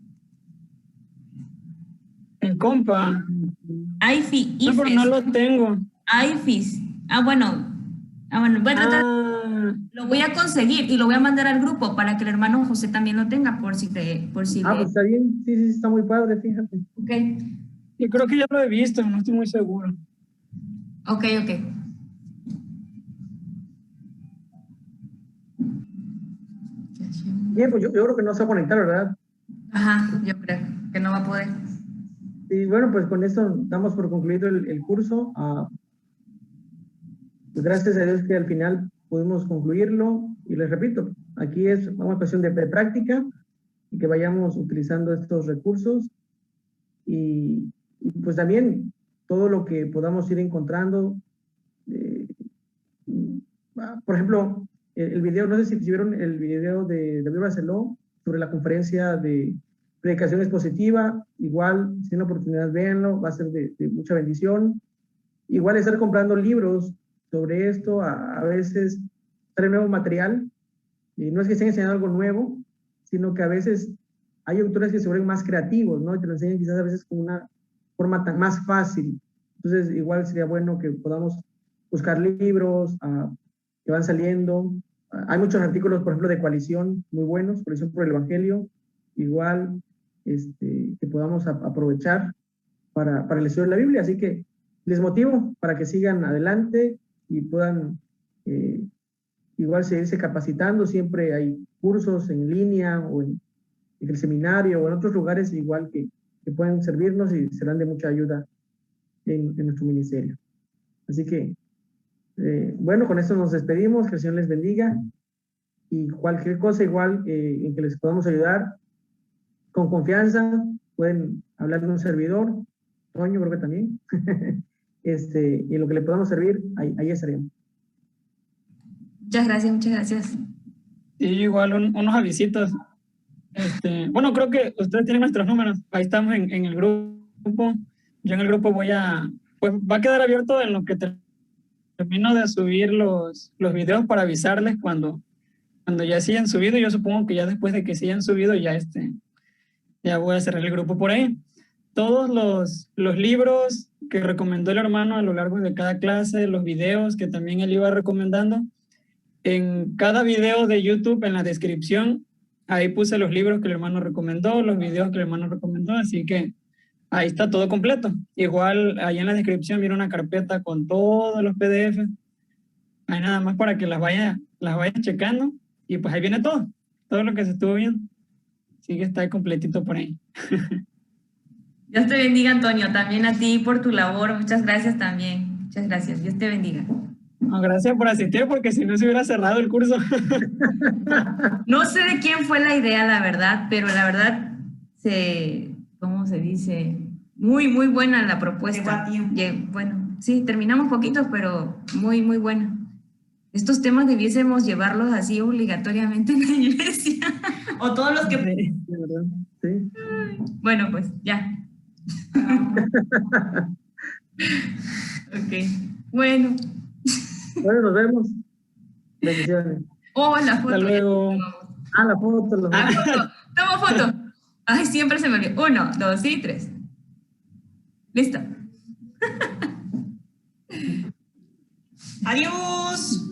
En compa. IFI, No, pero no lo tengo. IFIS. Bueno, voy a tratar, lo voy a conseguir y lo voy a mandar al grupo para que el hermano José también lo tenga por si pues está bien, sí, está muy padre, fíjate. Ok. Y creo que ya lo he visto, no estoy muy seguro. Ok. Bien, pues yo creo que no se va a conectar, ¿verdad? Ajá, yo creo que no va a poder. Y bueno, pues con esto damos por concluido el curso. Pues gracias a Dios que al final pudimos concluirlo. Y les repito, aquí es una cuestión de práctica y que vayamos utilizando estos recursos. Y pues también todo lo que podamos ir encontrando. Por ejemplo, el video, no sé si vieron el video de David Barceló sobre la conferencia de predicación expositiva. Igual, si tienen la oportunidad, véanlo, va a ser de mucha bendición. Igual estar comprando libros sobre esto, a veces trae nuevo material, y no es que estén enseñando algo nuevo, sino que a veces hay autores que se vuelven más creativos, ¿no? Y te lo enseñan quizás a veces con una forma más fácil. Entonces, igual sería bueno que podamos buscar libros que van saliendo. Hay muchos artículos, por ejemplo, de coalición muy buenos, Coalición por el Evangelio, igual que podamos aprovechar para el estudio de la Biblia. Así que les motivo para que sigan adelante y puedan igual seguirse capacitando. Siempre hay cursos en línea o en el seminario o en otros lugares igual que pueden servirnos y serán de mucha ayuda en nuestro ministerio. Así que, bueno, con esto nos despedimos, que el Señor les bendiga y cualquier cosa igual en que les podamos ayudar, con confianza, pueden hablar de un servidor, Toño creo que también, y en lo que le podamos servir, ahí estaremos. Muchas gracias. Y igual unos avisitos. Bueno, creo que ustedes tienen nuestros números. Ahí estamos en el grupo. Yo en el grupo pues va a quedar abierto en lo que termino de subir los videos para avisarles cuando ya se hayan subido. Yo supongo que ya después de que se hayan subido ya voy a cerrar el grupo por ahí. Todos los libros que recomendó el hermano a lo largo de cada clase, los videos que también él iba recomendando, en cada video de YouTube, en la descripción, ahí puse los libros que el hermano recomendó, los videos que el hermano recomendó, así que ahí está todo completo. Igual, ahí en la descripción viene una carpeta con todos los PDF. Ahí nada más para que las vayan checando. Y pues ahí viene todo lo que se estuvo viendo. Así que está ahí completito por ahí. Dios te bendiga, Antonio. También a ti por tu labor. Muchas gracias también. Muchas gracias. Dios te bendiga. No, gracias por asistir, porque si no se hubiera cerrado el curso. No sé de quién fue la idea, la verdad, pero la verdad ¿cómo se dice? Muy, muy buena la propuesta. Bueno, sí, terminamos poquitos, pero muy, muy buena. Estos temas debiésemos llevarlos así obligatoriamente en la iglesia. O todos los que... Sí, de verdad, sí. Bueno, pues, ya. Ok. Bueno. Bueno, nos vemos. Bendiciones. La foto. Hasta luego. La foto. Toma foto. Ay, siempre se me olvida. 1, 2 y 3. Listo. Adiós.